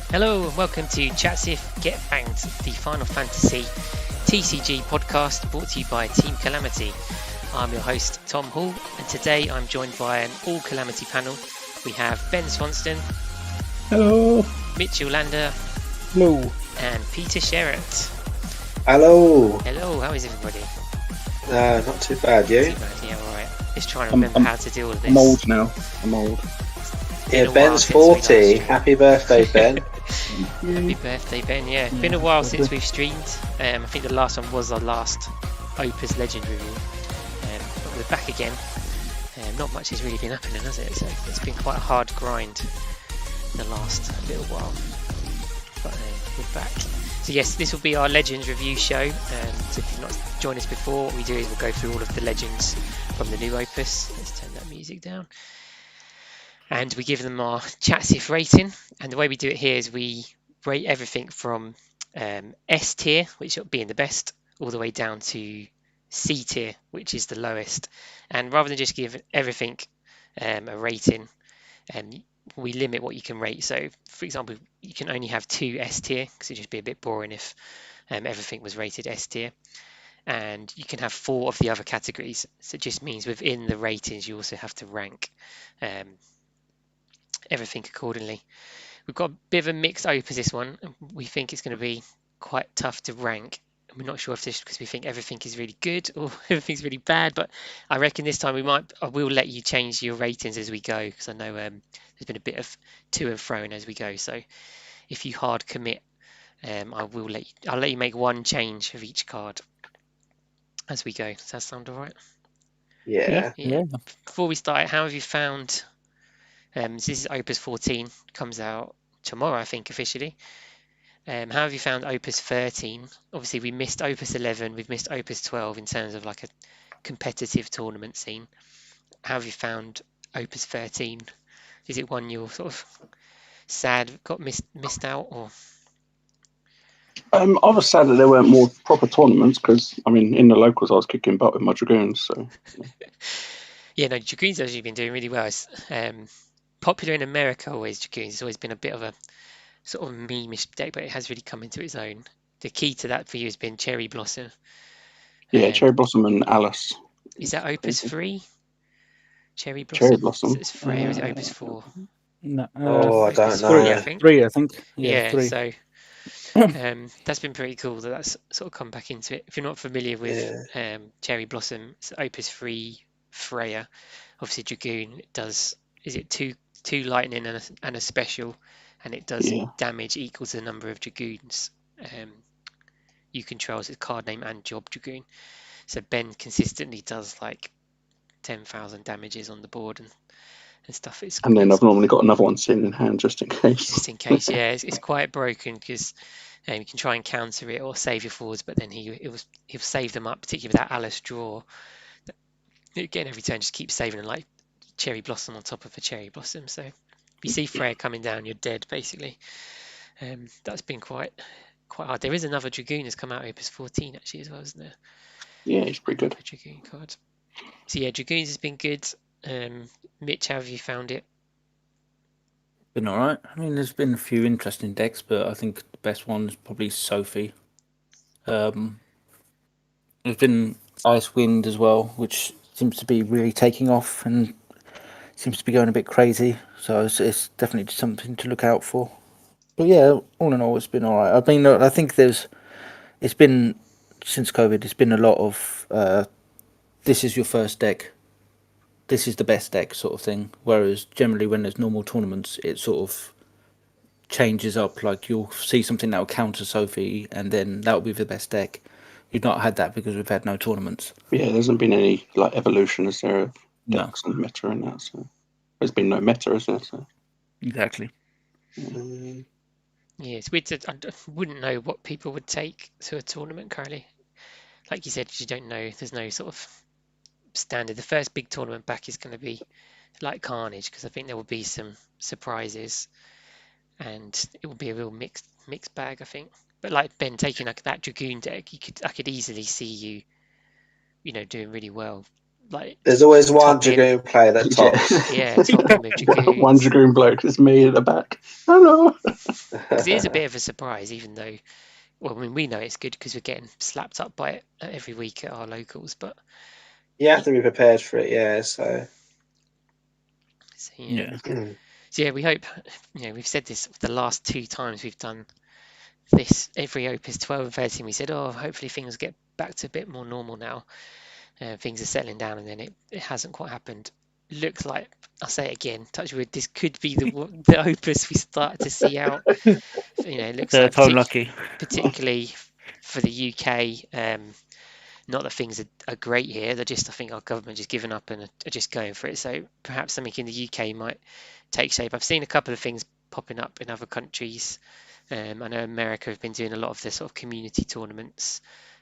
Hello and welcome to Chat Sith Get Banged, the Final Fantasy TCG podcast brought to you by Team Calamity. I'm your host Tom Hall, and today I'm joined by an all Calamity panel. We have Ben Swanston. Hello. Mitch Lander. Hello. And Peter Sherratt. Hello. Hello, how is everybody? Not too bad, you? Not too bad, yeah, alright. Just trying to remember how to do all of this. I'm old now. I'm old. Yeah, Ben's 40. Happy birthday, Ben. Happy birthday, Ben. Yeah, it's been a while since we've streamed. I think the last one was our last Opus Legend review. But we're back again. Not much has really been happening, has it? So it's been quite a hard grind the last little while. But we're back. So yes, this will be our Legends review show. So if you've not joined us before, what we do is we'll go through all of the Legends from the new Opus. Let's turn that music down. And we give them our Chat Sith rating. And the way we do it here is we rate everything from S tier, which being the best, all the way down to C tier, which is the lowest. And rather than just give everything a rating, we limit what you can rate. So, for example, you can only have 2 S tier, because it'd just be a bit boring if everything was rated S tier. And you can have 4 of the other categories. So it just means within the ratings, you also have to rank everything accordingly. We've got a bit of a mixed opus this one. We think it's going to be quite tough to rank. We're not sure if this is because we think everything is really good or everything's really bad, but I reckon this time I will let you change your ratings as we go, because I know there's been a bit of to and fro as we go. So if you hard commit, I'll let you make one change of each card as we go. Does that sound all right? Yeah. Before we start, how have you found? This is Opus 14, comes out tomorrow, I think, officially. How have you found Opus 13? Obviously, we missed Opus 11, we've missed Opus 12 in terms of like a competitive tournament scene. How have you found Opus 13? Is it one you're sort of sad got missed out, or? I was sad that there weren't more proper tournaments, because I mean, in the locals, I was kicking butt with my dragoons. So. Yeah, no, dragoons have actually been doing really well. It's, popular in America always. Dragoons has always been a bit of a sort of meme-ish deck, but it has really come into its own. The key to that for you has been Cherry Blossom. Yeah, Cherry Blossom and Alice. Is that Opus 3? Cherry Blossom? Cherry Blossom. Is it 3 or is it Opus 4? No, I don't know. 3, I think. 3, I think. Yeah, 3. So that's been pretty cool that that's sort of come back into it. If you're not familiar with Cherry Blossom, it's Opus 3 Freya. Obviously, Dragoon does, is it two lightning and a special, and it does damage equal to the number of Dragoons you control. So it's card name and job Dragoon. So Ben consistently does like 10,000 damages on the board and stuff. And then I've normally got another one sitting in hand just in case. Just in case, yeah. It's quite broken because you can try and counter it or save your forwards, but then he'll save them up, particularly with that Alice draw. Again, every turn just keeps saving them, like Cherry Blossom on top of a Cherry Blossom. So if you see Freya coming down, you're dead, basically. That's been quite hard. There is another Dragoon that's come out, Opus 14, actually, as well, isn't there? Yeah, it's pretty good. A Dragoon card. So yeah, Dragoons has been good. Mitch, how have you found it? Been all right. I mean, there's been a few interesting decks, but I think the best one is probably Sophie. There's been Ice Wind as well, which seems to be really taking off and seems to be going a bit crazy. So it's definitely something to look out for. But yeah, all in all, it's been all right. I mean, I think it's been, since COVID, it's been a lot of this is your first deck, this is the best deck sort of thing. Whereas generally when there's normal tournaments, it sort of changes up. Like you'll see something that will counter Sophie, and then that will be the best deck. You've not had that because we've had no tournaments. Yeah, there hasn't been any like evolution, is there, of decks and meta and that. So there's been no meta, is there? So. Exactly. Yeah, it's weird. I wouldn't know what people would take to a tournament currently. Like you said, you don't know. There's no sort of standard. The first big tournament back is going to be like Carnage, because I think there will be some surprises, and it will be a real mixed bag, I think. But like Ben taking like that Dragoon deck, I could easily see you doing really well like There's always one top in. Dragoon player that tops. Yeah, top in with Dragoons. One Dragoon bloke. It's me at the back. Hello. Because it is a bit of a surprise, even though, well, I mean, we know it's good because we're getting slapped up by it every week at our locals, but You have to be prepared for it, yeah. So yeah. So yeah, we hope, we've said this the last 2 times we've done this, every Opus 12 and 13, we said, oh, hopefully things get back to a bit more normal now. Things are settling down, and then it hasn't quite happened. Looks like, I'll say it again, touch wood, this could be the Opus we start to see out. It looks like particularly for the UK. Not that things are great here, they're just, I think our government just given up and are just going for it. So perhaps something in the UK might take shape. I've seen a couple of things popping up in other countries. I know America have been doing a lot of the sort of community tournaments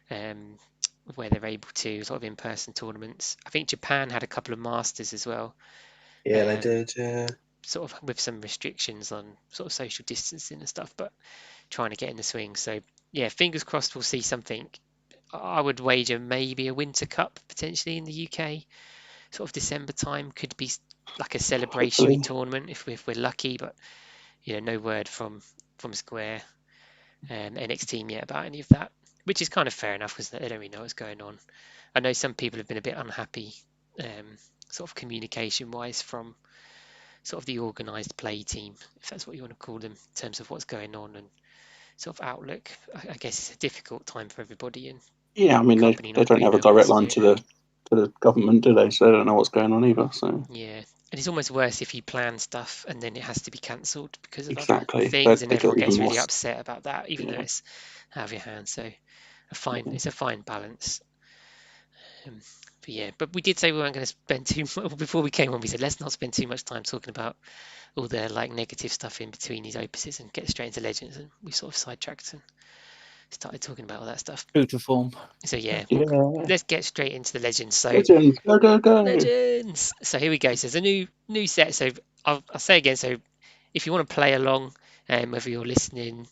where they're able to sort of in-person tournaments. I think Japan had a couple of masters as well. yeah, they did. Yeah, sort of with some restrictions on sort of social distancing and stuff, but trying to get in the swing. So yeah, fingers crossed we'll see something. I would wager maybe a Winter Cup potentially in the UK, sort of December time, could be like a celebratory tournament if we're lucky, but no word from Square NX team yet about any of that, which is kind of fair enough because they don't really know what's going on. I know some people have been a bit unhappy sort of communication wise from sort of the organised play team, if that's what you want to call them, in terms of what's going on and sort of outlook. I guess it's a difficult time for everybody, and yeah, I mean they don't have a direct line to the government, do they? So they don't know what's going on either. So yeah, and it's almost worse if you plan stuff and then it has to be cancelled because of exactly other things, and they everyone get gets even really more upset about that, even though it's out of your hands. So it's a fine balance. But we did say we weren't going to spend too much before we came on. We said let's not spend too much time talking about all the like negative stuff in between these opuses and get straight into Legends, and we sort of sidetracked and started talking about all that stuff. True to form. So yeah, Yeah. let's get straight into the Legends. So Legends, go. Legends. So here we go. So there's a new set. So I'll say again. So if you want to play along, whether you're listening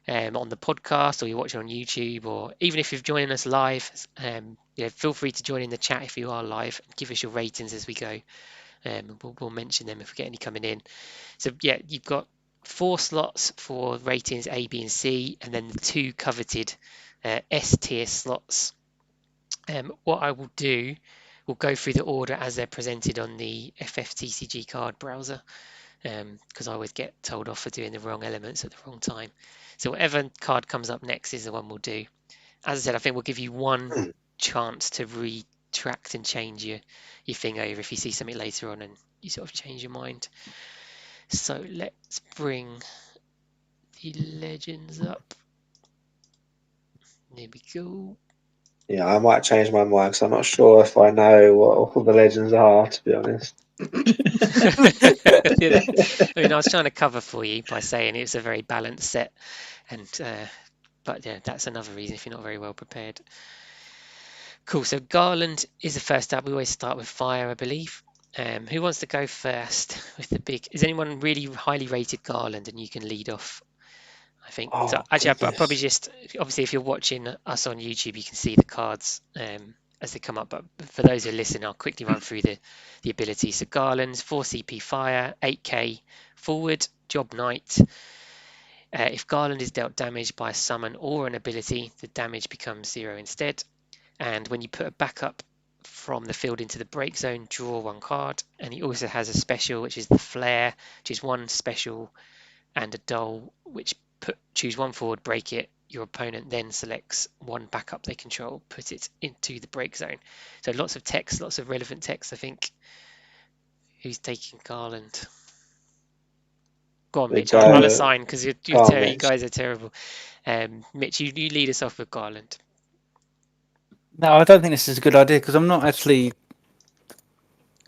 on the podcast or you're watching on YouTube, or even if you're joining us live, feel free to join in the chat if you are live and give us your ratings as we go. We'll mention them if we get any coming in. So yeah, you've got 4 slots for ratings A, B, and C, and then the 2 coveted S tier slots. What I will do, we'll go through the order as they're presented on the FFTCG card browser, because I always get told off for doing the wrong elements at the wrong time. So whatever card comes up next is the one we'll do. As I said, I think we'll give you one chance to retract and change your thing over if you see something later on and you sort of change your mind. So let's bring the Legends up. There we go. yeah, I might change my mind because I'm not sure if I know what all the Legends are, to be honest. I mean, I was trying to cover for you by saying it's a very balanced set, and but yeah, that's another reason if you're not very well prepared. Cool. So Garland is the first up. We always start with fire, I believe. Who wants to go first with the big? Is anyone really highly rated Garland, and you can lead off? I think. Oh, so actually, I'll probably just, obviously, if you're watching us on YouTube, you can see the cards as they come up. But for those who listen, I'll quickly run through the abilities. So Garland's 4 CP fire, 8k forward, job knight. If Garland is dealt damage by a summon or an ability, the damage becomes 0 instead. And when you put a backup from the field into the break zone, draw 1 card. And he also has a special, which is the flare, which is 1 special and a dull, which choose 1 forward, break it. Your opponent then selects 1 backup they control, put it into the break zone. So lots of text, lots of relevant text, I think. Who's taking Garland? Go on, Mitch. I'll assign because you guys are terrible. Mitch, you lead us off with Garland. No, I don't think this is a good idea because I'm not actually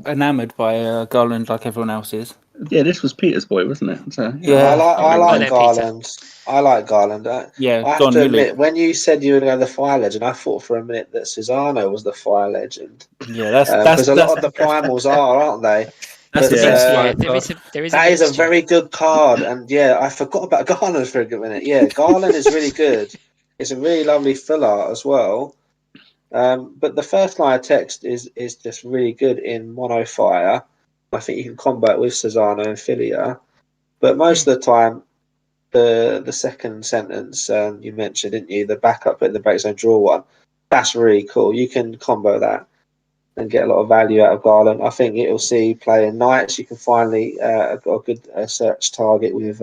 enamoured by Garland like everyone else is. Yeah, this was Peter's boy, wasn't it? So, yeah, I like Garland. I like Garland. I have to admit, when you said you were going to go the Fire Legend, I thought for a minute that Susano was the Fire Legend. Yeah, that's because a lot of the primals aren't they? That is a very good card, and yeah, I forgot about Garland for a good minute. Yeah, Garland is really good. It's a really lovely fill art as well. But the first line of text is just really good in mono fire. I think you can combo it with Susano and Philia. But most of the time, the second sentence you mentioned, didn't you? The backup at the break zone draw one. That's really cool. You can combo that and get a lot of value out of Garland. I think it'll see playing Knights. You can finally got a good search target with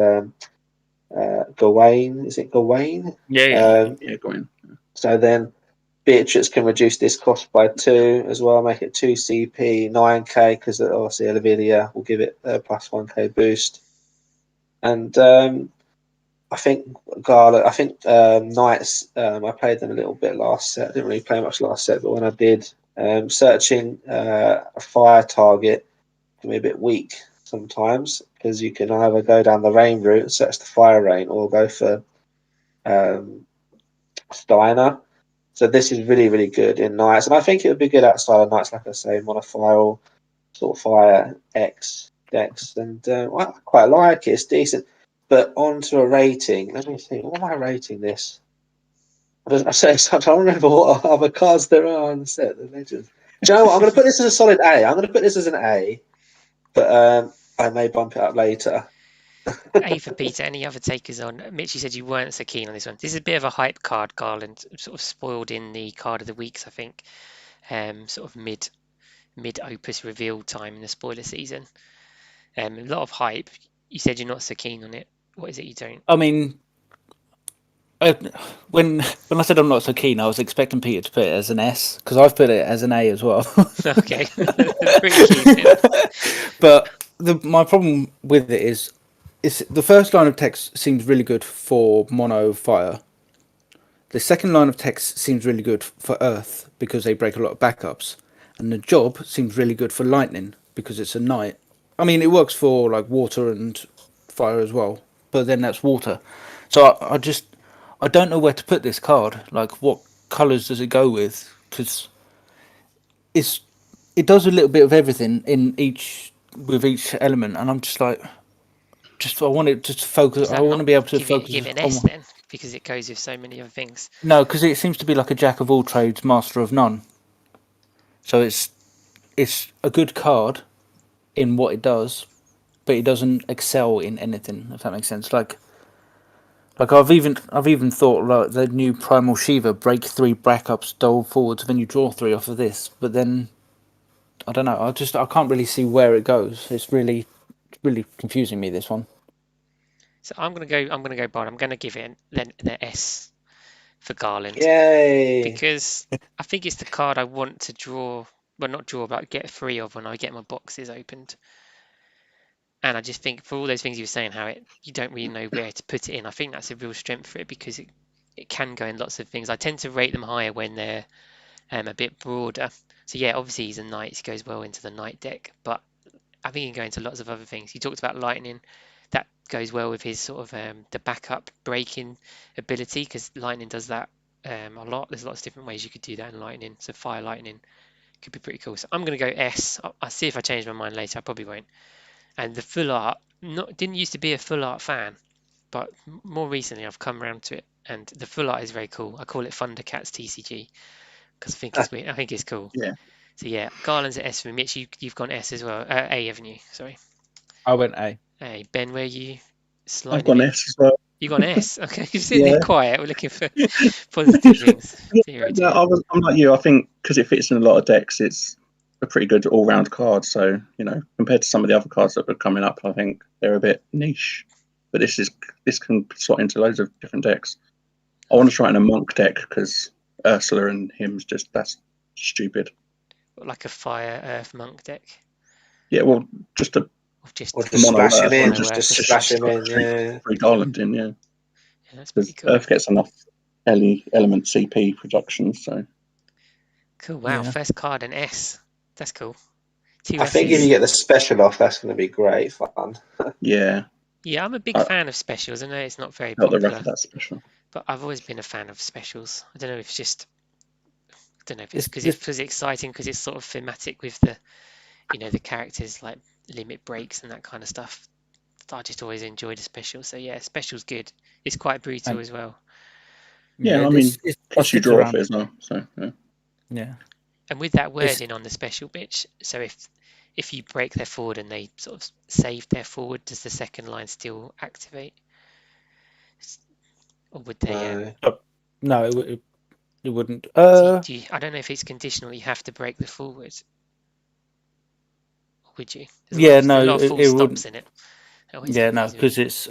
Gawain. Is it Gawain? Yeah, Gawain. So then Beatrix can reduce this cost by 2 as well, make it 2 CP, 9k, because obviously Olivia will give it a plus 1k boost. And I think Garland, Knights, I played them a little bit last set. I didn't really play much last set, but when I did, searching a fire target can be a bit weak sometimes, because you can either go down the rain route and search the fire rain, or go for Steiner. So this is really, really good in Knights, and I think it would be good outside of Knights, like I say, monofile, sort of fire X decks, and I quite like it. It's decent. But on to a rating. Let me think. What am I rating this? I don't remember what other cards there are on the set. The Legends. Do you know what? I'm going to put this as a solid A. I'm going to put this as an A, but I may bump it up later. A for Peter. Any other takers on? Mitch, you said you weren't so keen on this one. This is a bit of a hype card, Garland. Sort of spoiled in the card of the weeks, I think. Sort of mid Opus reveal time in the spoiler season. A lot of hype. You said you're not so keen on it. What is it you don't? I mean, when I said I'm not so keen, I was expecting Peter to put it as an S, because I've put it as an A as well. Okay, pretty keen. But my problem with it is the first line of text seems really good for mono fire. The second line of text seems really good for earth, because they break a lot of backups, and the job seems really good for lightning, because it's a knight. I mean, it works for like water and fire as well, but then that's water. So I don't know where to put this card. Like, what colours does it go with? Because it does a little bit of everything with each element, and I'm just like, I want it to focus. I want to be able to focus. Give it an S then, because it goes with so many other things. No, because it seems to be like a jack of all trades, master of none. So it's a good card in what it does, but it doesn't excel in anything. If that makes sense. Like I've even thought like the new Primal Shiva, break 3 backups, dole forwards, then you draw 3 off of this. But then I don't know. I can't really see where it goes. It's really confusing me, this one. So I'm gonna go Bard. I'm gonna give it the S for Garland. Yay! Because I think it's the card I want to draw. Well, not draw, but get 3 of when I get my boxes opened. And I just think, for all those things you were saying, how you don't really know where to put it in, I think that's a real strength for it, because it can go in lots of things. I tend to rate them higher when they're a bit broader. So yeah, obviously he's a knight, he goes well into the knight deck, but I think he can go into lots of other things. He talked about lightning. That goes well with his sort of the backup breaking ability, because lightning does that a lot. There's lots of different ways you could do that in lightning. So fire lightning could be pretty cool. So I'm going to go S. I'll see if I change my mind later. I probably won't. And the full art, didn't used to be a full art fan, but more recently I've come around to it, and the full art is very cool. I call it Thundercats TCG, because I think it's weird. I think it's cool. Yeah. So yeah, Garland's at S for me. Mitch, you've gone S as well. A, haven't you? Sorry. I went A. Hey, Ben, where are you? I've gone S as well. You gone S? Okay, you're sitting there quiet. We're looking for positive things. No, I'm like you. I think because it fits in a lot of decks, it's a pretty good all-round card. So compared to some of the other cards that are coming up, I think they're a bit niche. But this can slot into loads of different decks. I want to try it in a monk deck, because Ursula and him's that's stupid. Like a fire earth monk deck. Yeah, well, just splash him in. Just splash him in. Yeah. Free Garland in. Yeah. Yeah, that's pretty cool. Earth gets enough element CP production, so. Cool. Wow. Yeah. First card in S. That's cool. I think if you get the special off, that's going to be great fun. Yeah. Yeah, I'm a big fan of specials. I know it's not very popular. The rest of that special. But I've always been a fan of specials. I don't know if it's just. I don't know if it's because it's exciting, because it's sort of thematic with the, the characters, like limit breaks and that kind of stuff. I just always enjoyed a special. So yeah, special's good. It's quite brutal as well. Yeah, I mean, plus you draw off it as well. So yeah. Yeah. And with that wording on the special bitch, so if you break their forward and they sort of save their forward, does the second line still activate? Or would they? No, it wouldn't. I don't know if it's conditional. You have to break the forward. Or would you? There's a lot of full stops in it. Yeah, no, because it's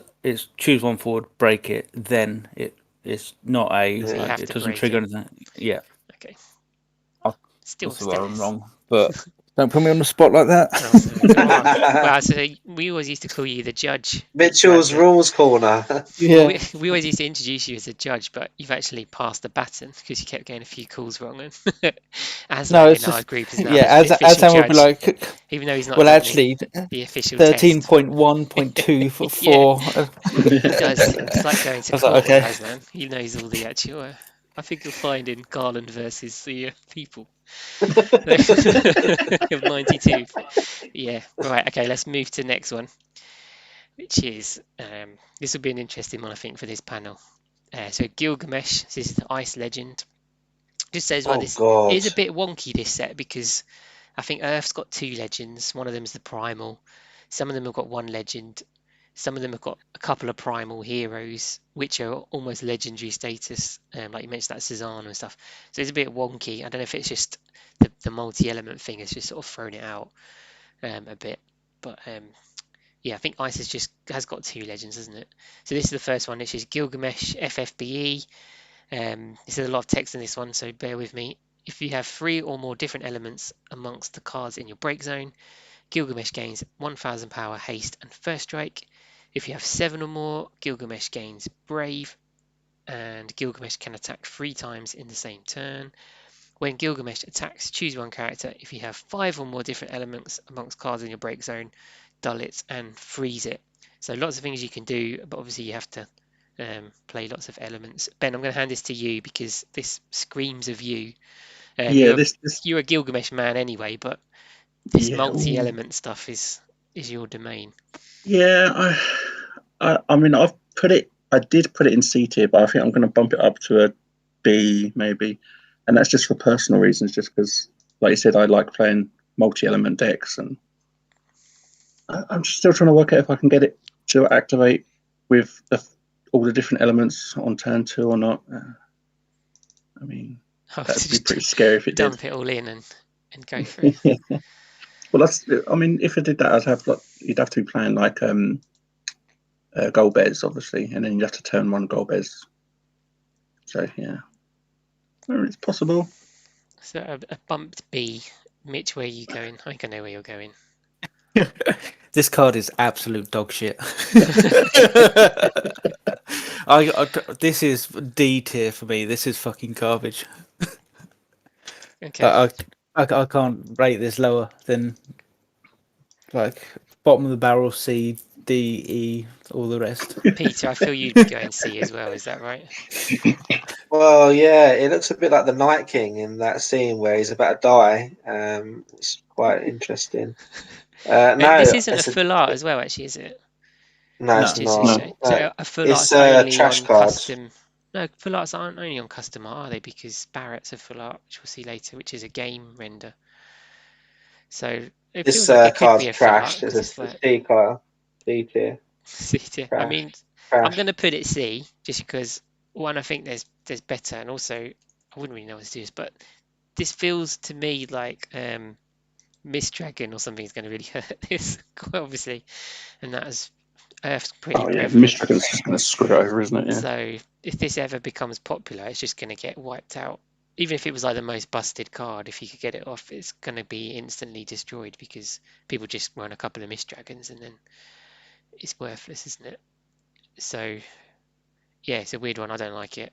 choose one forward, break it, then it's not a So like, it doesn't trigger anything. Yeah. Okay. Still I'm wrong, but don't put me on the spot like that. Well, so we always used to call you the judge. Mitchell's rules corner. Yeah. We always used to introduce you as a judge, but you've actually passed the baton because you kept getting a few calls wrong. And our group is now the official judge, be like, even though he's not actually the official 13.1.2 for 4. He does. It's like going to court, man. He knows all the actual. I think you'll find in Garland versus the people. Of 92. Yeah, right, okay, let's move to the next one, which is this will be an interesting one, I think, for this panel. So Gilgamesh, this is the Ice Legend. Just says, well, this is a bit wonky, this set, because I think Earth's got 2 legends. One of them is the Primal. Some of them have got 1 legend. Some of them have got a couple of primal heroes, which are almost legendary status, like you mentioned that Cezanne and stuff. So it's a bit wonky. I don't know if it's just the multi-element thing has just sort of thrown it out a bit. But yeah, I think Ice has got 2 legends, hasn't it? So this is the first one, which is Gilgamesh FFBE. This is a lot of text in this one, so bear with me. If you have 3 or more different elements amongst the cards in your break zone, Gilgamesh gains 1000 power, haste, and first strike. If you have 7 or more, Gilgamesh gains Brave, and Gilgamesh can attack 3 times in the same turn. When Gilgamesh attacks, choose one character. If you have 5 or more different elements amongst cards in your break zone, dull it and freeze it. So lots of things you can do, but obviously you have to play lots of elements. Ben, I'm going to hand this to you because this screams of you. You're a Gilgamesh man anyway, but this multi-element stuff is your domain. Yeah, I mean, I did put it in C tier, but I think I'm going to bump it up to a B maybe, and that's just for personal reasons. Just because, like you said, I like playing multi-element decks, and I'm just still trying to work out if I can get it to activate with all the different elements on turn 2 or not. I mean, that'd be pretty scary if it did. Dump it all in and go for it. Yeah. Well, I mean, if I did that, you'd have to be playing like Golbez, obviously, and then you'd have to turn 1 Golbez. So yeah, it's possible. So a bumped B. Mitch, where are you going? I think I know where you're going. This card is absolute dog shit. This is D tier for me. This is fucking garbage. Okay. I can't rate this lower than like bottom of the barrel C, D, E, all the rest. Peter, I feel you'd be going C as well. Is that right? Well, yeah, it looks a bit like the Night King in that scene where he's about to die. It's quite interesting. No, this isn't a full art as well, actually, is it? No, it's not. So a full art's only trash on cards. custom. No, full arts aren't only on custom art, are they? Because Barrett's a full art, which we'll see later, which is a game render. So it this feels like it could be a trash. full art. It's a C card, C tier. C tier. I mean, I'm going to put it C just because one, I think there's better, and also I wouldn't really know what to do this, but this feels to me like Mist Dragon or something is going to really hurt this, quite obviously, and that is Earth's pretty prevalent. Mist Dragon's just going to screw it over, isn't it? Yeah. So if this ever becomes popular, it's just going to get wiped out. Even if it was like the most busted card, if you could get it off, it's going to be instantly destroyed because people just run a couple of Mist Dragons and then it's worthless, isn't it? So yeah, it's a weird one. I don't like it.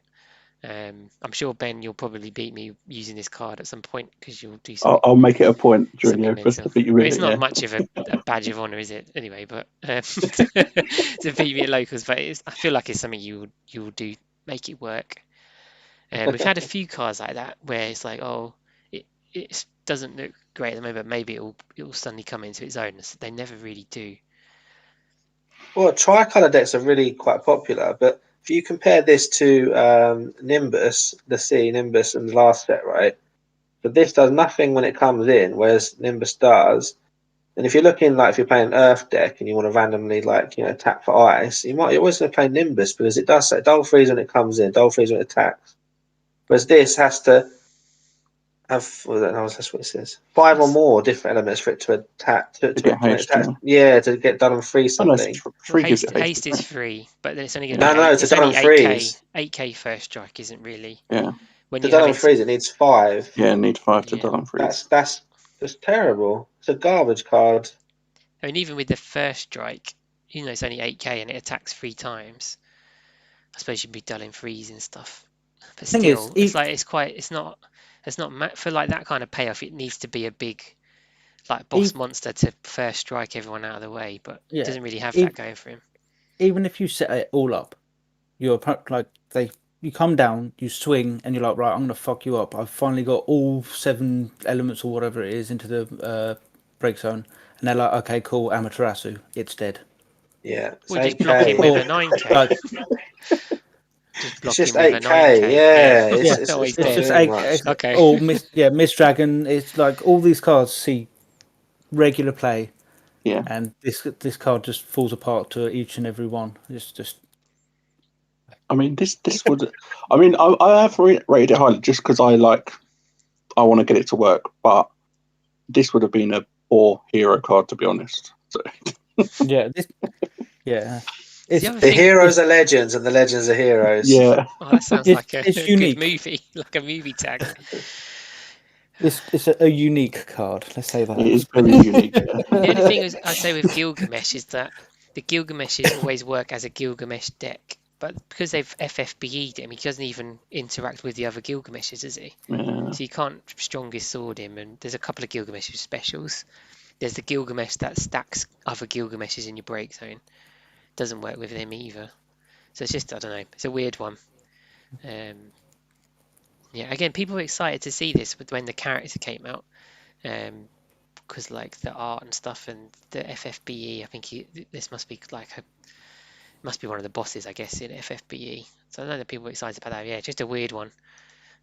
I'm sure, Ben, you'll probably beat me using this card at some point because you'll do something. I'll make it a point during the Opus to beat you with it. It's not much of a badge of honour, is it? Anyway, but to beat me at locals, but I feel like it's something you will do, make it work. We've had a few cards like that where it's like, it doesn't look great at the moment, but maybe it will suddenly come into its own. They never really do. Well, tricolour decks are really quite popular, but if you compare this to Nimbus, the C Nimbus and the last set, right? but this does nothing when it comes in, whereas Nimbus does. And if you're looking like if you're playing Earth deck and you want to randomly tap for ice, you're always going to play Nimbus because it does say Dull Freeze when it comes in, Dull Freeze when it attacks. Whereas this has to have, that's what it says, 5 or more different elements for it to attack. To get haste, attack, yeah, to get done and free Oh, no, something. free gives haste, it haste is right? free, but then it's only going No, to be no, it's a it's only done and 8k. freeze. 8k first strike isn't really. Yeah. When To you have done and it, freeze, it needs 5. Yeah, need 5 to Yeah. dull and freeze. That's terrible. It's a garbage card. I mean, even with the first strike, it's only 8k and it attacks 3 times. I suppose you'd be dull and freeze and stuff, but Thing still, is, it's not for like that kind of payoff. It needs to be a big like boss monster to first strike everyone out of the way, but Yeah, doesn't really have that going for him. even if you set it all up, you're like you come down, you swing, and you're like, right, I'm gonna fuck you up. I've finally got all 7 elements or whatever it is into the break zone, and they're like, okay, cool, Amaterasu, it's dead. Yeah, it's Well, just 8K. block him with a 9k. Like, Just block It's just him with a 8K. 9k. Yeah, It's it's always not it's just doing 8. much. Okay. Or Miss Dragon. It's like all these cards see regular play, Yeah. and this card just falls apart to each and every one. It's just. I mean, this would. I mean, I have rated it highly just because I want to get it to work, but this would have been a poor hero card, to be honest. So. Yeah. The heroes are legends, and the legends are heroes. Yeah. Oh, that sounds like a good unique. movie, like a movie tag. It's a unique card. Let's say that. It is very unique. Yeah. The only thing I'd say with Gilgamesh is that the Gilgameshes always work as a Gilgamesh deck, but because they've FFBE'd him, he doesn't even interact with the other Gilgameshes, does he? Yeah. So you can't strongest sword him, and there's a couple of Gilgamesh specials. There's the Gilgamesh that stacks other Gilgameshes in your break zone. Doesn't work with them either. So it's just, I don't know, it's a weird one. Yeah, again, people were excited to see this when the character came out. Because like the art and stuff and the FFBE, I think this must be must be one of the bosses, I guess, in FFBE. So I know that people were excited about that. Yeah, just a weird one.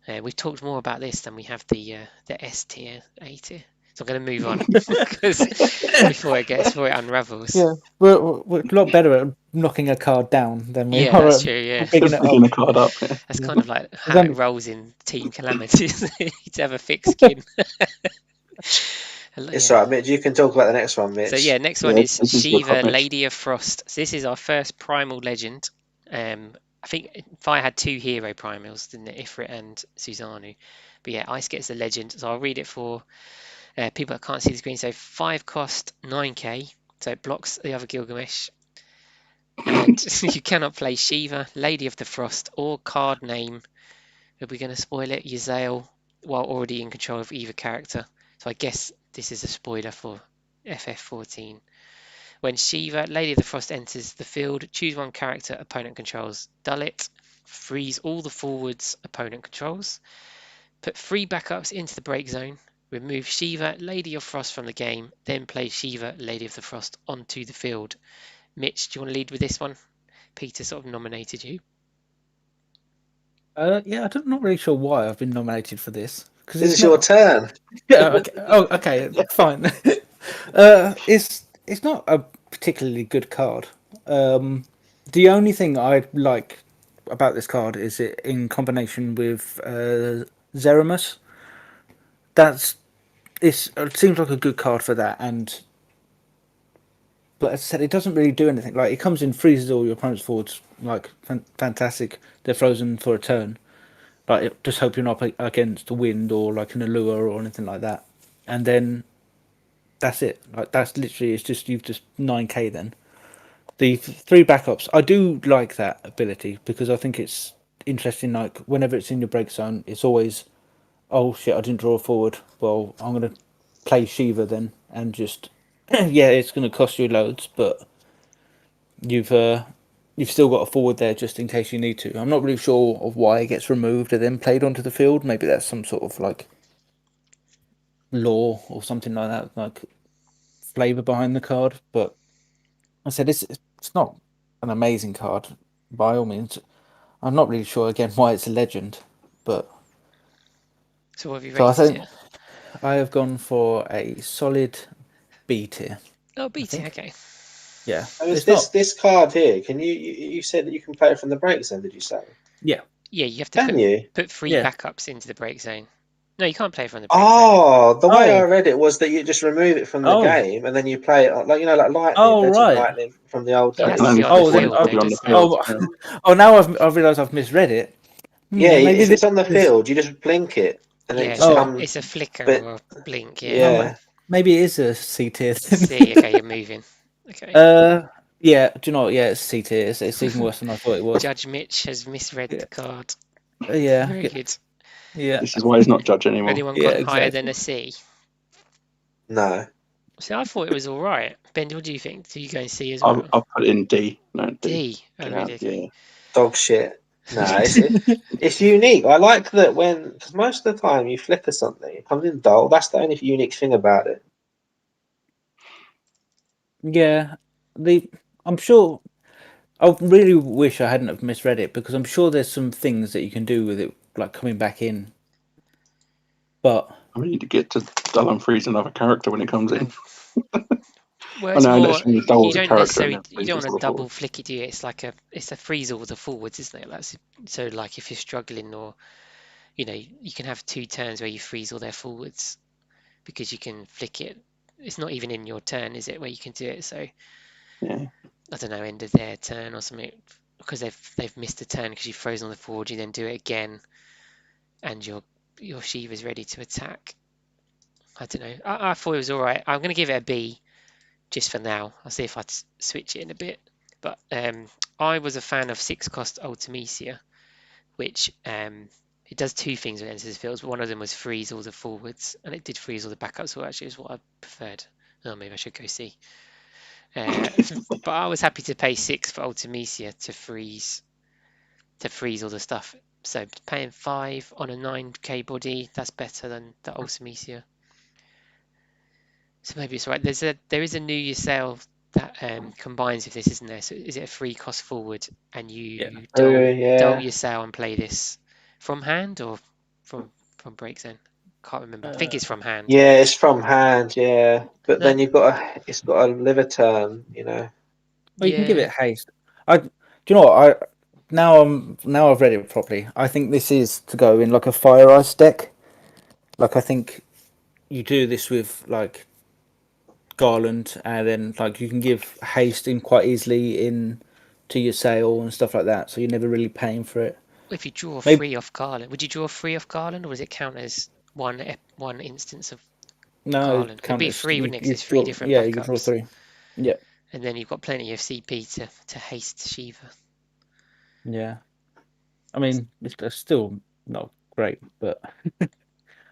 We've talked more about this than we have the S tier, A tier. So I'm going to move on because before it unravels. Yeah, we're a lot better at knocking a card down than we are that's at true. Yeah, picking it Picking up. a card up. Yeah. that's kind of like how it rolls in Team Calamity. To have a thick skin. It's all right, Mitch. You can talk about the next one, Mitch. So yeah, next one is this is Shiva, good, Mitch. Lady of Frost. So this is our first primal legend. I think Fire had 2 hero primals, didn't it? Ifrit and Susanoo. But yeah, Ice gets the legend. So I'll read it for people that can't see the screen. So 5 cost 9k. So it blocks the other Gilgamesh. And you cannot play Shiva, Lady of the Frost, or card name. Are we going to spoil it? Yzael, while already in control of either character. So I guess this is a spoiler for FF14. When Shiva, Lady of the Frost, enters the field, choose one character opponent controls. Dull it. Freeze all the forwards opponent controls. Put 3 backups into the break zone. Remove Shiva, Lady of Frost from the game. Then play Shiva, Lady of the Frost onto the field. Mitch, do you want to lead with this one? Peter sort of nominated you. Yeah, I'm not really sure why I've been nominated for this. This is your turn. Yeah. Okay. Oh, okay. Fine. It's not a particularly good card. The only thing I like about this card is it in combination with Zeramus. It seems like a good card for that, but as I said, it doesn't really do anything. Like it comes in, freezes all your opponent's forwards, like fantastic. They're frozen for a turn. Like just hope you're not up against the wind or like an allure or anything like that, and then that's it. Like that's literally you've just 9k then. The 3 backups, I do like that ability because I think it's interesting. Like whenever it's in your break zone, it's always, oh shit, I didn't draw a forward. Well, I'm gonna play Shiva then, and just yeah, it's gonna cost you loads, but you've still got a forward there just in case you need to. I'm not really sure of why it gets removed and then played onto the field. Maybe that's some sort of like law or something like that, like flavor behind the card. But I said it's not an amazing card by all means. I'm not really sure again why it's a legend, but So what have you So I rated think it? I have gone for a solid B tier. Oh, BT, think. okay. Yeah, I mean, it's not. this card here. Can you said that you can play it from the break zone? Did you say? Yeah, Yeah, you have to Can you? put 3 Yeah. backups into the break zone. No, you can't play from the break zone. Oh, the way Oh. I read it was that you just remove it from the Oh. game and then you play it like like Lightning, Oh, Legend right. Lightning from the old It I has days. can to be only on the Oh, play then- field, one though, copy on the doesn't it? field. Oh, Yeah. oh! Now I've realised I've misread it. Yeah, Maybe if it's on the this- field, you just blink it and then Yeah, it just it's, Oh. comes. it's a flicker But or a blink, yeah. yeah, Maybe it is a C tier. See, okay, you're moving. Okay. Yeah. Do you know what? Yeah, it's C tier. It's even worse than I thought it was. Judge Mitch has misread Yeah. the card. Yeah. Very good. Yeah. This is why he's not judge anymore. Anyone Yeah, gone higher exactly. than a C? no. See, I thought it was all right. Ben, what do you think? Do you go and C as well? I'll put it in D. No, D. D. Oh, really? Okay. Yeah. Dog shit. No, it's unique. I like that because most of the time you flicker something, it comes in dull. That's the only unique thing about it. Yeah. I'm sure. I really wish I hadn't have misread it because I'm sure there's some things that you can do with it, like coming back in. But I need to get to dull and freeze another character when it comes in. Well, I it's know, more, let's use double you the don't character necessarily, and then you don't freeze want all to the double forward. flick it, do you? It's a freeze all the forwards, isn't it? So like if you're struggling or, you can have 2 turns where you freeze all their forwards because you can flick it. It's not even in your turn, is it, where you can do it? So Yeah. I don't know, end of their turn or something, because they've missed a turn because you've frozen on the forward, you then do it again, and your Shiva's ready to attack. I don't know. I thought it was all right. I'm going to give it a B just for now. I'll see if I switch it in a bit. But I was a fan of 6-cost Ultimecia, which it does 2 things when it enters the field. One of them was freeze all the forwards, and it did freeze all the backups, so actually is what I preferred. Oh, maybe I should go see. But I was happy to pay 6 for Ultimecia to freeze all the stuff. So paying 5 on a 9k body, that's better than the Ultimecia. So maybe it's right. There is a New Year sale that combines with this, isn't there? So is it a 3-cost forward, and you dull your sale and play this from hand or from break zone? Can't remember. I think it's from hand. Yeah, it's from hand. Yeah, but No. then it's got a liver turn. well, you can give Yeah. it haste. Do you know what? Now I've read it properly. I think this is to go in like a fire ice deck. Like I think you do this with like Garland, and then like you can give haste in quite easily in to your sale and stuff like that. So you're never really paying for it. If you draw Maybe- 3 off Garland, would you draw 3 off Garland, or does it count as one instance of No, Garland? It'd be 3, wouldn't it? 'Cause it's 3 different you can draw backups. 3. Yeah, And then you've got plenty of CP to haste Shiva. yeah. I mean, it's still not great, but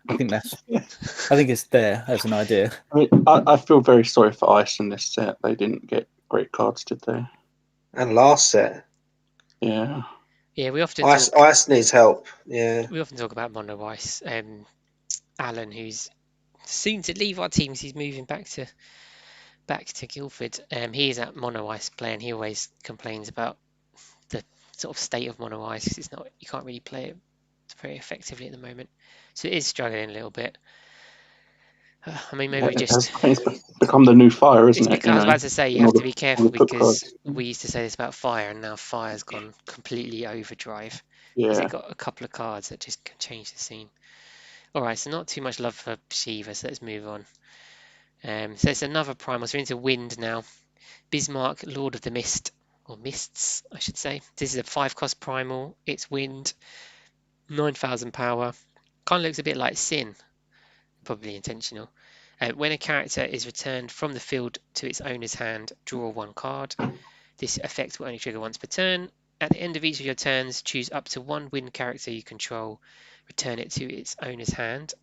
I think it's there as an idea. I mean, I feel very sorry for Ice in this set. They didn't get great cards, did they? And last set, Yeah. Yeah, we often Ice needs help. Yeah, talk about Mono Ice. Alan, who's soon to leave our teams, he's moving back to Guildford. He is at Mono Ice play, and he always complains about the sort of state of Mono Ice, 'cause it's not, you can't really play it very effectively at the moment. So it is struggling a little bit. I mean, maybe Yeah, we just. I think it's become the new fire, isn't It's it? because I was about to say you have to be careful, all the put because cards. we used to say this about fire, and now fire's gone completely overdrive. Because Yeah. it got a couple of cards that just can change the scene. All right, so not too much love for Shiva, so let's move on. So it's another primal. So we're into wind now. Bismarck, Lord of the Mist, or Mists, I should say. This is a 5-cost primal. It's wind, 9,000 power. Kind of looks a bit like Sin, probably intentional. When a character is returned from the field to its owner's hand, draw 1 card. This effect will only trigger once per turn. At the end of each of your turns, choose up to 1 wind character you control, return it to its owner's hand,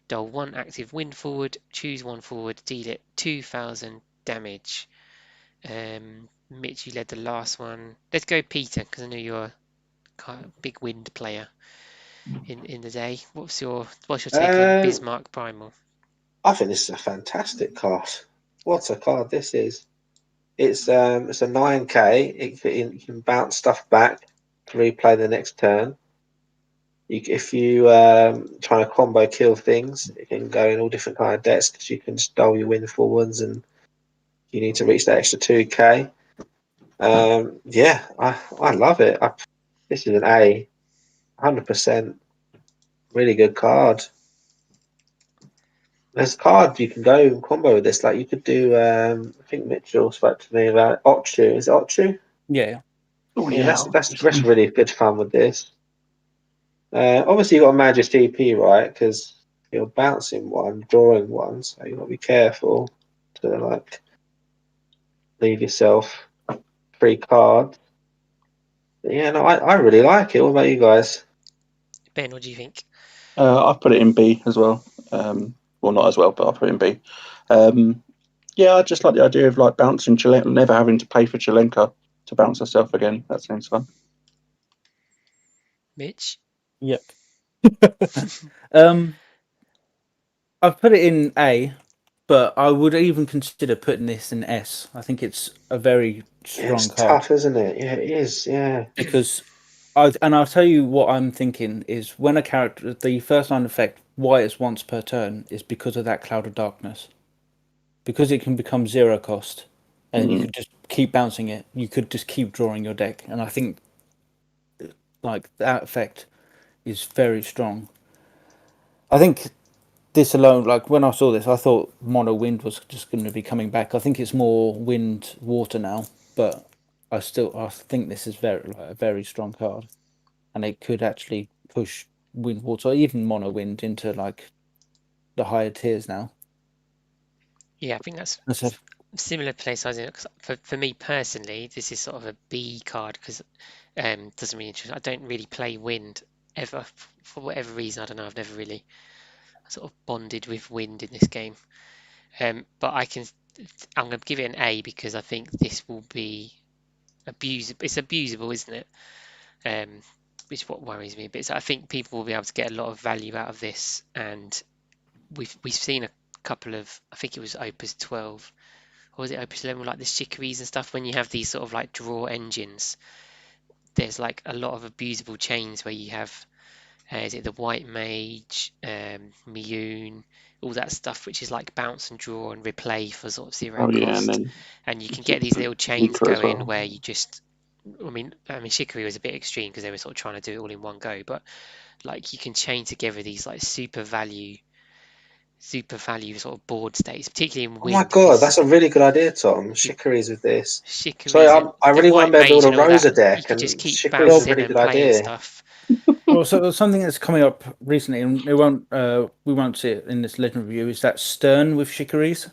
dole 1 active wind forward, choose 1 forward, deal it 2,000 damage. Mitch, you led the last one. Let's go Peter, because I know you're a big wind player in the day. What's your take on Bismarck Primal? I think this is a fantastic card. What a card this is! It's a 9k. You can bounce stuff back to replay the next turn. if you trying to combo kill things, it can go in all different kind of decks because you can just dole your win forwards, and you need to reach that extra 2k. Yeah, I love it. This is an A, 100%. Really good card. There's cards you can go and combo with this. Like you could do. I think Mitchell spoke to me about Ochu. Is it Ochu? Yeah. Oh Yeah, that's really good fun with this. Obviously, you got to manage your TP, right? Because you're bouncing one, drawing one, so you got to be careful to like leave yourself free cards. But yeah, no, I really like it. What about you guys? Ben, what do you think? I've put it in B as well. Well, not as well, but I put it in B. Yeah, I just like the idea of like bouncing Chilenka, never having to pay for Chilenka to bounce herself again. That seems fun. Mitch? Yep. I've put it in A, but I would even consider putting this in S. I think it's a very strong It's card tough, isn't it? Yeah, it is. Yeah. because I'll tell you what I'm thinking is when a character, the first line effect, why it's once per turn is because of that cloud of darkness. Because it can become 0 cost, and you could just keep bouncing it. You could just keep drawing your deck, and I think like that effect is very strong. I think this alone, like when I saw this, I thought mono wind was just going to be coming back. I think it's more wind water now, but I think this is a very strong card, and it could actually push wind water, or even mono wind into like the higher tiers now. Yeah, I think that's That's a, similar play sizing. For me personally, this is sort of a B card because doesn't really interest. I don't really play wind ever for whatever reason. I don't know. I've never really sort of bonded with wind in this game. But I'm going to give it an A because I think this will be abusable. It's abusable, isn't it? Which is what worries me a bit. So I think people will be able to get a lot of value out of this, and we've seen a couple of. I think it was Opus 12, or was it Opus 11? Like the Shikaries and stuff. When you have these sort of like draw engines, there's like a lot of abusable chains where you have. Is it the White Mage, Miyun, all that stuff, which is like bounce and draw and replay for sort of 0 cost, and you can get these little chains going well. where you just. I mean, Shikari was a bit extreme because they were sort of trying to do it all in one go, but like you can chain together these like super value sort of board states, particularly in Oh my wind. god, that's a really good idea, Tom. Shikaries with this. Shikaries, Sorry, I the really want White to build Mage a and all Rosa that. You deck, could and just keep Shikaries is a bouncing really and good playing idea. stuff. well, so something that's coming up recently, and it won't we won't see it in this legend review, is that Stern with Shikaries.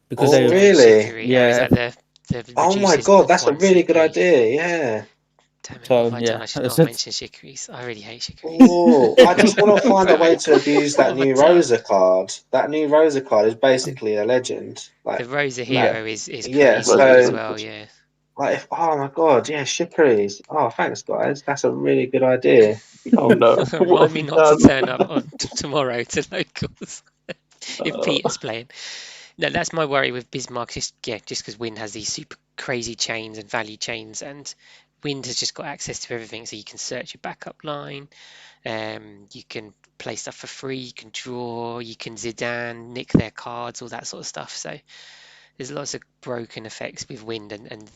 Because Oh, they really? Shikari. Oh, is yeah. that the Oh my reduces god, that's a one really good CP? idea. Yeah. Damn it, what So have I done? yeah, I should not have mentioned Shikaries. I really hate Shikaries. Oh, I just want to find a way to abuse What that have I new done? Rosa card. That new Rosa card is basically a legend. Like, The Rosa Yeah. hero is yeah, crazy good as so well, yeah. like, oh my god, yeah, Shikaries. Oh, thanks, guys. That's a really good idea. Oh no! What Remind have me you not to done? turn up on tomorrow to locals if Peter's playing. No, that's my worry with Bismarck. Just because Wind has these super crazy chains and value chains, and Wind has just got access to everything. So you can search your backup line, you can play stuff for free, you can draw, you can Zidane, nick their cards, all that sort of stuff. So there's lots of broken effects with Wind, and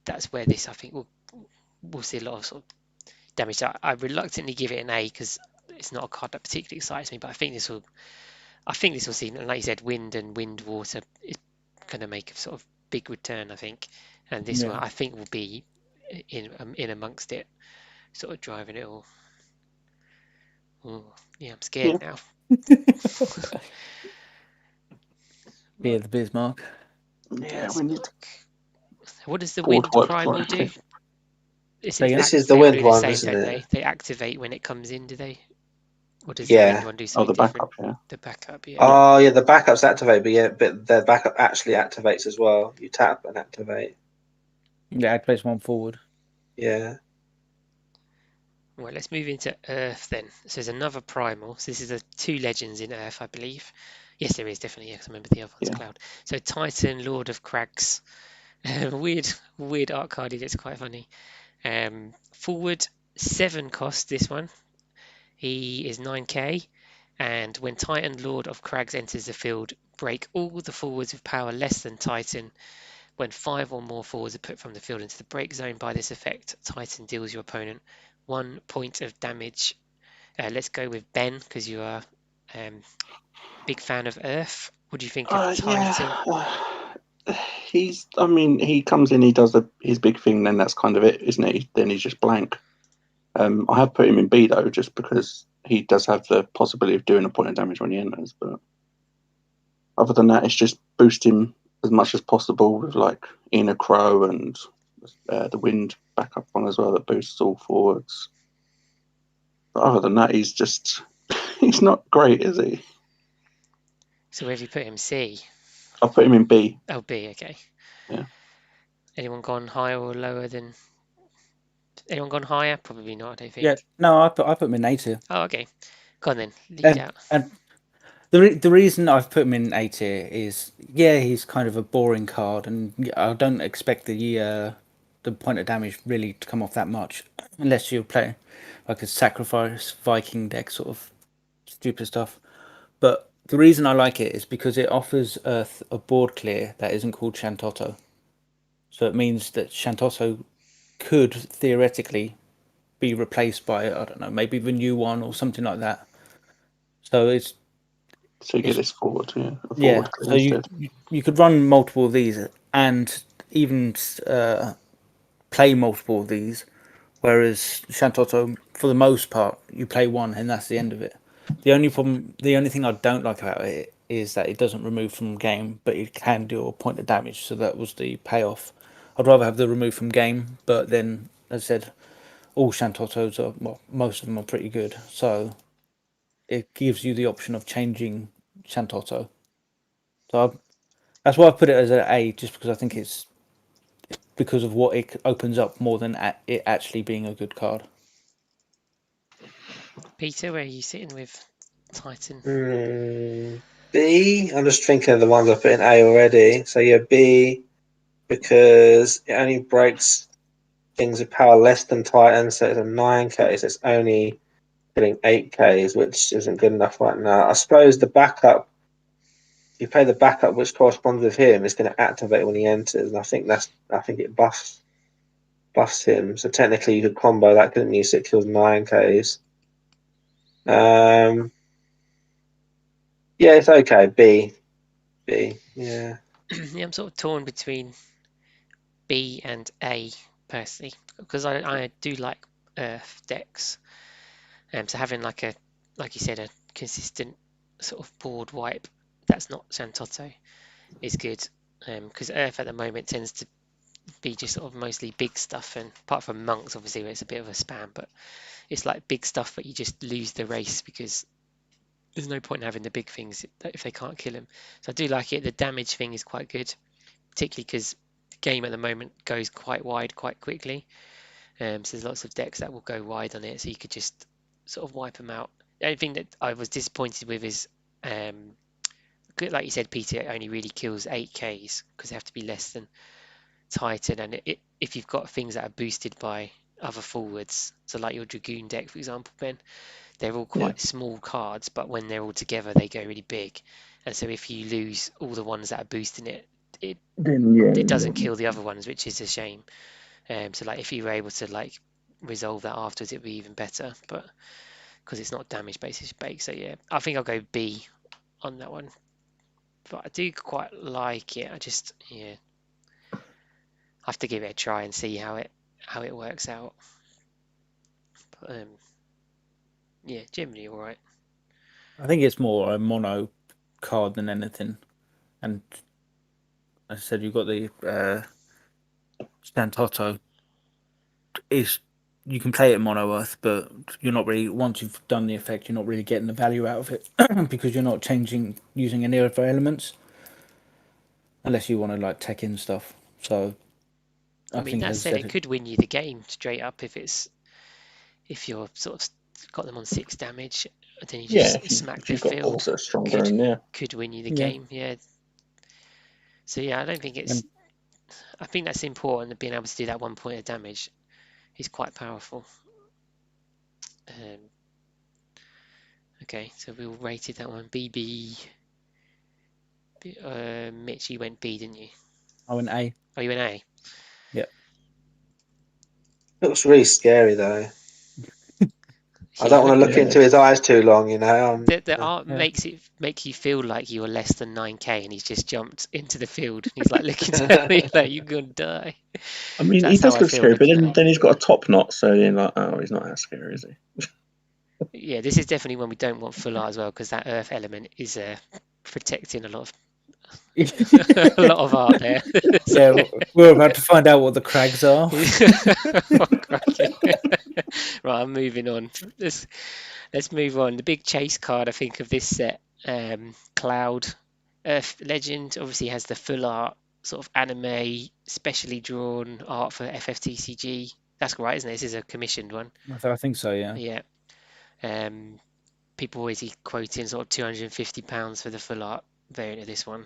that's where this I think we'll see a lot of sort of damage. So I reluctantly give it an A because it's not a card that particularly excites me, but I think this will see, like you said, wind and wind water is going to make a sort of big return, I think, and this one I think will be in amongst it, sort of driving it all. Ooh, yeah, I'm scared now. Fear the Bismarck. Yeah, we need to What does the board wind work primal do? correctly. This is the wind one, isn't don't it? they activate when it comes in, do they? Or does Yeah. the wind one do something the different? backup, yeah. The backup, yeah. Oh, yeah, the backups activate, but the backup actually activates as well. You tap and activate. Yeah, I place one forward. Yeah. Well, let's move into Earth then. So there's another primal. So this is the 2 legends in Earth, I believe. Yes, there is definitely. Yes, I remember the other one's Cloud. So Titan, Lord of Crags. Weird art carded. It's quite funny. Forward 7 cost this one. He is 9k, and when Titan Lord of Crags enters the field, break all the forwards with power less than Titan. When 5 or more forwards are put from the field into the break zone by this effect, Titan deals your opponent 1 point of damage. Let's go with Ben, because you are big fan of Earth. What do you think of Titan? Yeah. I mean, he comes in, he does his big thing, then that's kind of it, isn't it? Then he's just blank. I have put him in B though, just because he does have the possibility of doing a point of damage when he enters. But other than that, it's just boost him as much as possible with like Inner Crow and the Wind backup one as well that boosts all forwards. But other than that, he's not great, is he? So where have you put him? C? I put him in B. Oh, B, okay. Yeah. Anyone gone higher or lower than... Anyone gone higher? Probably not, I don't think. Yeah, no, I put him in A tier. Oh, okay. Go on then, lead out. And the reason I've put him in A tier is, yeah, he's kind of a boring card, and I don't expect the point of damage really to come off that much, unless you play like a sacrifice Viking deck, sort of stupid stuff. But the reason I like it is because it offers Earth a board clear that isn't called Shantotto. So it means that Shantotto could theoretically be replaced by, I don't know, maybe the new one or something like that. So it's... So you get this forward, yeah. Yeah, so you could run multiple of these and even play multiple of these, whereas Shantotto, for the most part, you play one and that's the end of it. The only thing I don't like about it is that it doesn't remove from game, but it can do a point of damage, so that was the payoff. I'd rather have the remove from game, but then, as I said, all Shantottos are, well, most of them are pretty good, so it gives you the option of changing Shantotto. So that's why I put it as an A, just because I think it's because of what it opens up more than it actually being a good card. Peter, where are you sitting with Titan? B. I'm just thinking of the ones I put in A already. So yeah, B, because it only breaks things with power less than Titan, so it's a 9k, so it's only getting 8ks, which isn't good enough right now. I suppose the backup, you play the backup which corresponds with him, is going to activate when he enters, and I think it buffs him. So technically you could combo that, couldn't you? So it kills 9ks. Yeah, it's okay. B, yeah. Yeah, I'm sort of torn between B and A personally, because I do like Earth decks. So having like you said, a consistent sort of board wipe that's not Shantotto is good. Because Earth at the moment tends to be just sort of mostly big stuff, and apart from monks obviously where it's a bit of a spam, but it's like big stuff, but you just lose the race because there's no point in having the big things if they can't kill them. So I do like it. The damage thing is quite good, particularly because the game at the moment goes quite wide quite quickly. So there's lots of decks that will go wide on it, so you could just sort of wipe them out. The only thing that I was disappointed with is, like you said, Peter, it only really kills 8Ks because they have to be less than Titan, and if you've got things that are boosted by other forwards, so like your Dragoon deck, for example, Ben, they're all quite small cards, but when they're all together, they go really big. And so if you lose all the ones that are boosting it, it doesn't kill the other ones, which is a shame. So like if you were able to like resolve that afterwards, it'd be even better. But because it's not damage based, it's baked. So yeah, I think I'll go B on that one. But I do quite like it. I just have to give it a try and see how it works out. But yeah, generally all right. I think it's more a mono card than anything, and as I said, you've got the Shantotto. You can play it in mono Earth, but you're not really, once you've done the effect, you're not really getting the value out of it because you're not using any other elements, unless you want to like tech in stuff. So I mean, that said, it could win you the game straight up if you're sort of got them on 6 damage, and then you just smack the field. Also stronger, could win you the game. Yeah. So yeah, I don't think it's. I think that's important. Being able to do that 1 point of damage is quite powerful. Okay, so we all rated that one. BB. Mitch, you went B, didn't you? I went A. Oh, you went A. Looks really scary though. I don't want to look Yeah. into his eyes too long, you know. The art Yeah. make you feel like you are less than 9k, and he's just jumped into the field. And he's like looking down, he's like, "You're gonna die." I mean, he That's how does I look feel scary, but looking at then it. he's got a top knot, so you're like, oh, he's not as scary, is he? Yeah, this is definitely one we don't want full art as well, because that earth element is protecting a lot of a lot of art there. Yeah, we're about to find out what the crags are. Oh, crikey. Right, I'm moving on. Let's move on. The big chase card, I think, of this set, Cloud Earth Legend, obviously has the full art sort of anime, specially drawn art for FFTCG. That's right, isn't it? This is a commissioned one. I think so, yeah. Yeah. People always quoting sort of £250 for the full art variant of this one.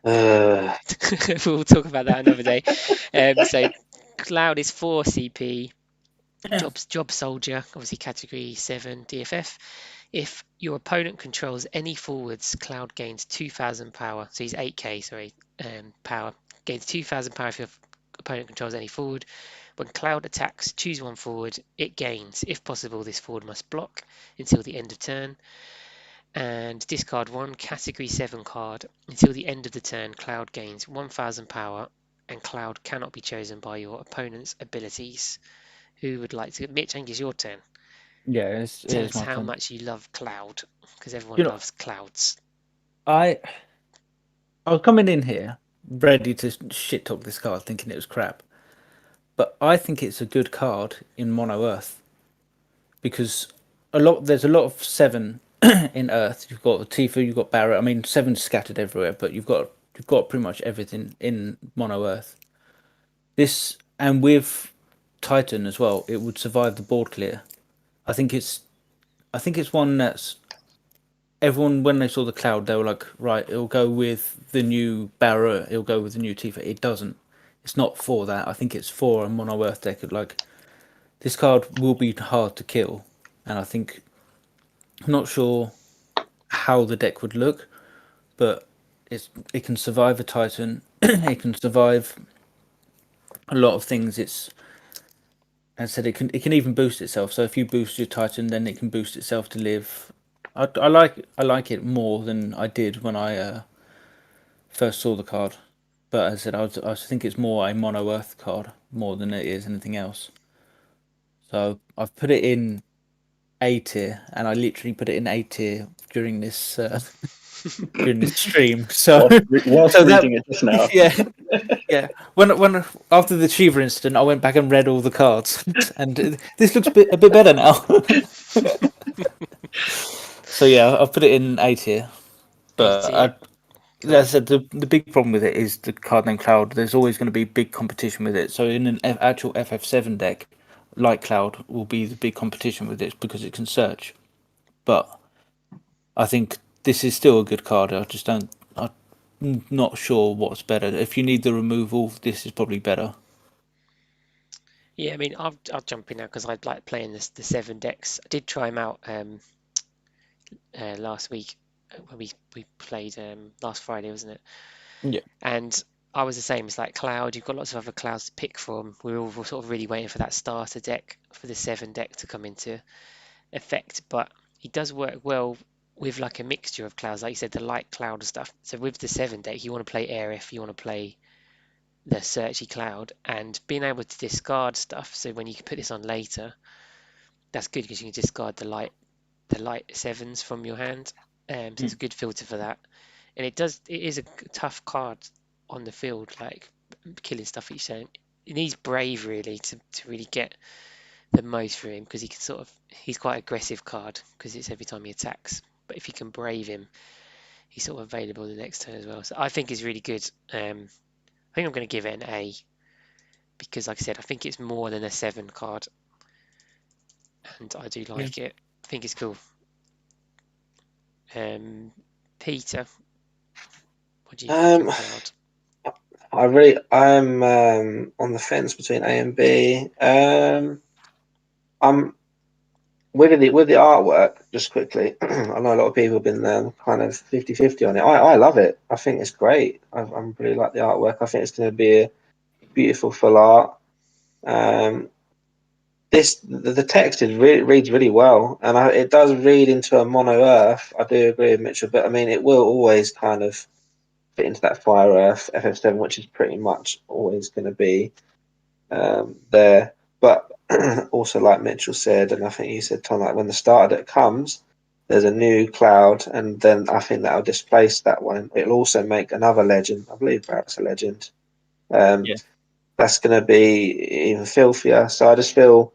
We'll talk about that another day. So Cloud is 4 CP. Job soldier, obviously category 7 DFF. If your opponent controls any forwards, Cloud gains 2,000 power. So he's 8k, sorry, power. Gains 2,000 power if your opponent controls any forward. When Cloud attacks, choose one forward. It gains. If possible, this forward must block until the end of turn. And discard one category 7 card. Until the end of the turn, Cloud gains 1,000 power, and Cloud cannot be chosen by your opponent's abilities. Who would like to? Mitch, I think it's your turn. Yeah, it Tell is us my how turn. much you love Cloud, because everyone You know- loves clouds. I was coming in here ready to shit talk this card, thinking it was crap. But I think it's a good card in Mono Earth because there's a lot of 7 in Earth. You've got Tifa, you've got Barret. I mean, 7 scattered everywhere, but you've got pretty much everything in Mono Earth. This, and with Titan as well, it would survive the board clear. I think it's one that's everyone, when they saw the Cloud, they were like, right, it'll go with the new Barret, it'll go with the new Tifa. It doesn't. It's not for that. I think it's for a Mono Earth deck. Like, this card will be hard to kill, and I think, I'm not sure how the deck would look, but it can survive a Titan. It can survive a lot of things. As I said, it can even boost itself. So if you boost your Titan, then it can boost itself to live. I like it more than I did when I first saw the card. But as I said, I think it's more a Mono Earth card more than it is anything else. So I've put it in A tier, and I literally put it in A tier during this during this stream. So Whilst so reading it just now. yeah. When after the Shiva incident, I went back and read all the cards, and this looks a bit better now. So yeah, I've put it in A tier, but as I said, the big problem with it is the card name Cloud. There's always going to be big competition with it. So in an actual FF7 deck, like Cloud will be the big competition with it because it can search. But I think this is still a good card. I'm not sure what's better. If you need the removal, this is probably better. Yeah, I mean, I'll jump in now because I like playing the 7 decks. I did try them out last week when we played last Friday, wasn't it? Yeah. And I was the same. It's like Cloud. You've got lots of other clouds to pick from. We were all sort of really waiting for that starter deck for the 7 deck to come into effect. But it does work well with like a mixture of clouds, like you said, the light cloud stuff. So with the 7 deck, you want to play Aerith, you want to play the searchy cloud, and being able to discard stuff. So when you can put this on later, that's good because you can discard the light 7s from your hand. So it's a good filter for that. And it is a tough card on the field, like killing stuff that you're saying. It needs brave really to really get the most for him, because he's quite aggressive card because it's every time he attacks. But if you can brave him, he's sort of available the next turn as well. So I think it's really good. I think I'm going to give it an A because, like I said, I think it's more than a 7 card, and I do like it. I think it's cool. Peter, what do you think of Cloud? I'm on the fence between A and B. I'm with the artwork, just quickly, I know a lot of people have been kind of 50-50 on it. I love it. I think it's great. I really like the artwork. I think it's going to be a beautiful full art. The text reads really well, and it does read into a mono Earth. I do agree with Mitchell, but I mean, it will always kind of fit into that Fire Earth FF7, which is pretty much always going to be there. But also, like Mitchell said, and I think you said, Tom, like when the starter deck comes, there's a new cloud, and then I think that'll displace that one. It'll also make another legend. I believe that's a legend. That's going to be even filthier. So I just feel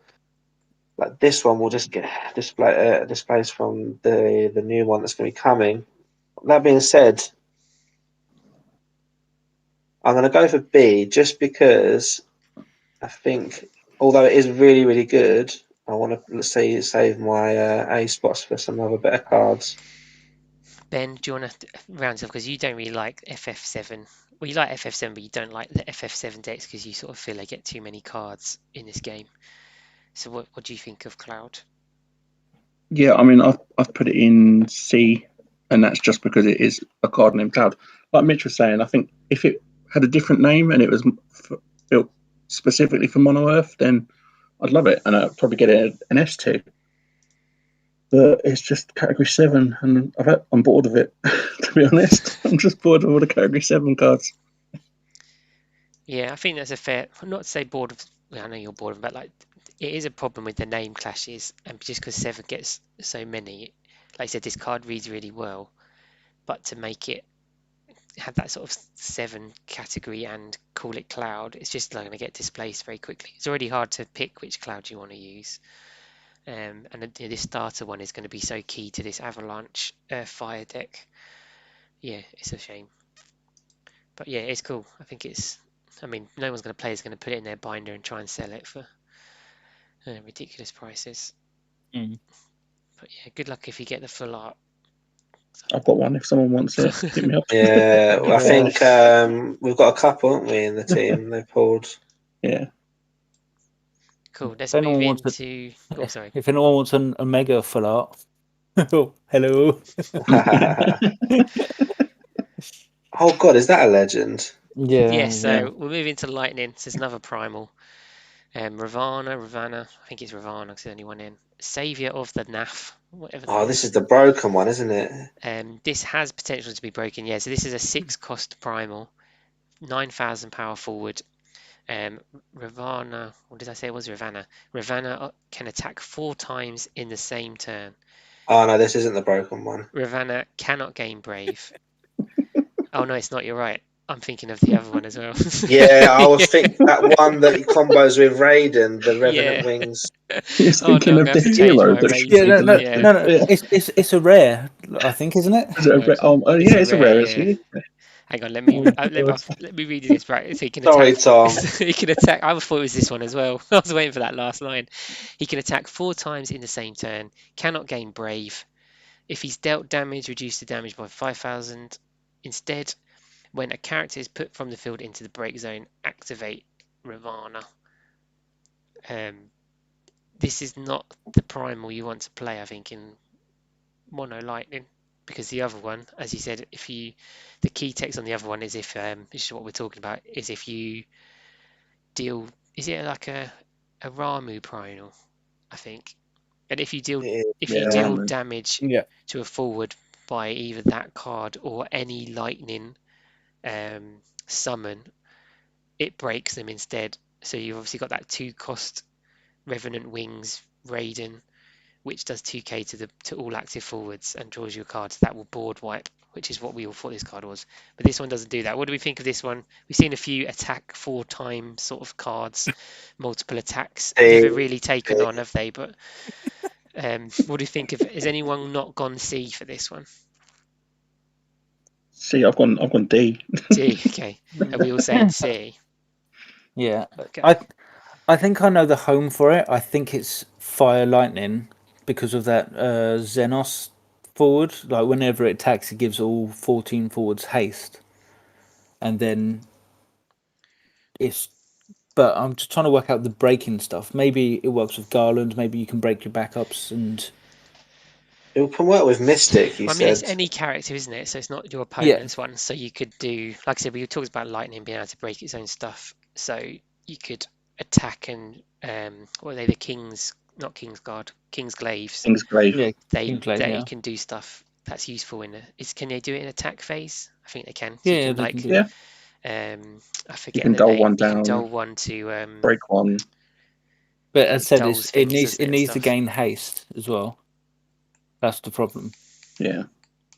like this one will just get displaced from the new one that's going to be coming. That being said, I'm going to go for B just because I think, although it is really, really good, I want to save my A spots for some other better cards. Ben, do you want to round off, because you don't really like FF7? Well, you like FF7, but you don't like the FF7 decks because you sort of feel they get too many cards in this game. So what do you think of Cloud? Yeah, I mean, I've put it in C, and that's just because it is a card named Cloud. Like Mitch was saying, I think if it had a different name and it was built specifically for Mono Earth, then I'd love it, and I'd probably get it an S2. But it's just Category 7, and I'm bored of it, to be honest. I'm just bored of all the Category 7 cards. Yeah, I think that's a fair, not to say bored of, well, I know you're bored of, but like, it is a problem with the name clashes, and just because 7 gets so many, like I said, this card reads really well, but to make it have that sort of 7 category and call it Cloud, it's just going to get displaced very quickly. It's already hard to pick which Cloud you want to use. And this starter one is going to be so key to this Avalanche fire deck. Yeah, it's a shame. But yeah, it's cool. I think it's, I mean, no one's going to play is going to put it in their binder and try and sell it for ridiculous prices. But yeah, good luck if you get the full art. I've got one if someone wants it. Hit me up. Yeah, I think we've got a couple, haven't we, in the team? They pulled. Yeah. Cool. Let's move into. Oh, sorry. If anyone wants a mega full art, hello. Oh God, is that a legend? Yeah. So we'll move into Lightning. This is another primal. Ravana. I think it's Ravana because there's only one in. Savior of the NAF. Whatever. Oh, this is the broken one, isn't it? This has potential to be broken. Yeah. So this is a 6-cost primal, 9,000 power forward. Ravana, what did I say it was? Ravana. Ravana can attack 4 times in the same turn. Oh no, this isn't the broken one. Ravana cannot gain Brave. Oh no, it's not. You're right. I'm thinking of the other one as well. Yeah, I was thinking that one that combos with Raiden, the Revenant Wings. You're thinking of the hero. No. It's a rare, I think, isn't it? Is it a rare? It's a rare. Yeah. Hang on, let me read this right. So he can Sorry, attack, Tom. He can attack. I thought it was this one as well. I was waiting for that last line. He can attack 4 times in the same turn. Cannot gain Brave. If he's dealt damage, reduce the damage by 5,000. Instead, when a character is put from the field into the break zone, activate Ravana. This is not the primal you want to play, I think, in Mono Lightning. Because the other one, as you said, the key text on the other one is if this is what we're talking about, is if you deal, is it like a Ramu primal, I think, and if you deal damage to a forward by either that card or any lightning summon, it breaks them instead. So you've obviously got that 2-cost Revenant Wings Raiden, which does 2k to all active forwards and draws you a card. So that will board wipe, which is what we all thought this card was. But this one doesn't do that. What do we think of this one? We've seen a few attack 4-time sort of cards, multiple attacks. Never really taken on, have they? But what do you think of it? Has anyone not gone C for this one? C, I've gone D. D, okay. Are we all saying C? Yeah. Okay. I think I know the home for it. I think it's Fire Lightning because of that Xenos forward. Like whenever it attacks, it gives all 14 forwards haste, and then it's but I'm just trying to work out the breaking stuff. Maybe it works with Garland. Maybe you can break your backups and. It can work with Mystic, you I mean, it's said. any character, isn't it? So it's not your Yeah. opponent's one. So you could do, like I said, we talked about lightning being able to break its own stuff. So you could attack and what are they? The King's, not King's Guard, King's Glaives. King's Grave. Yeah, They Kingslave, yeah. can do stuff that's useful in can they do it in attack phase? I think they can. So Yeah, you can, they like, can do Yeah. I forget can the dole name. one You can down, dole one to Break one. But as I said, doles it things, needs doesn't it, and to stuff. gain haste as well. That's the problem. Yeah.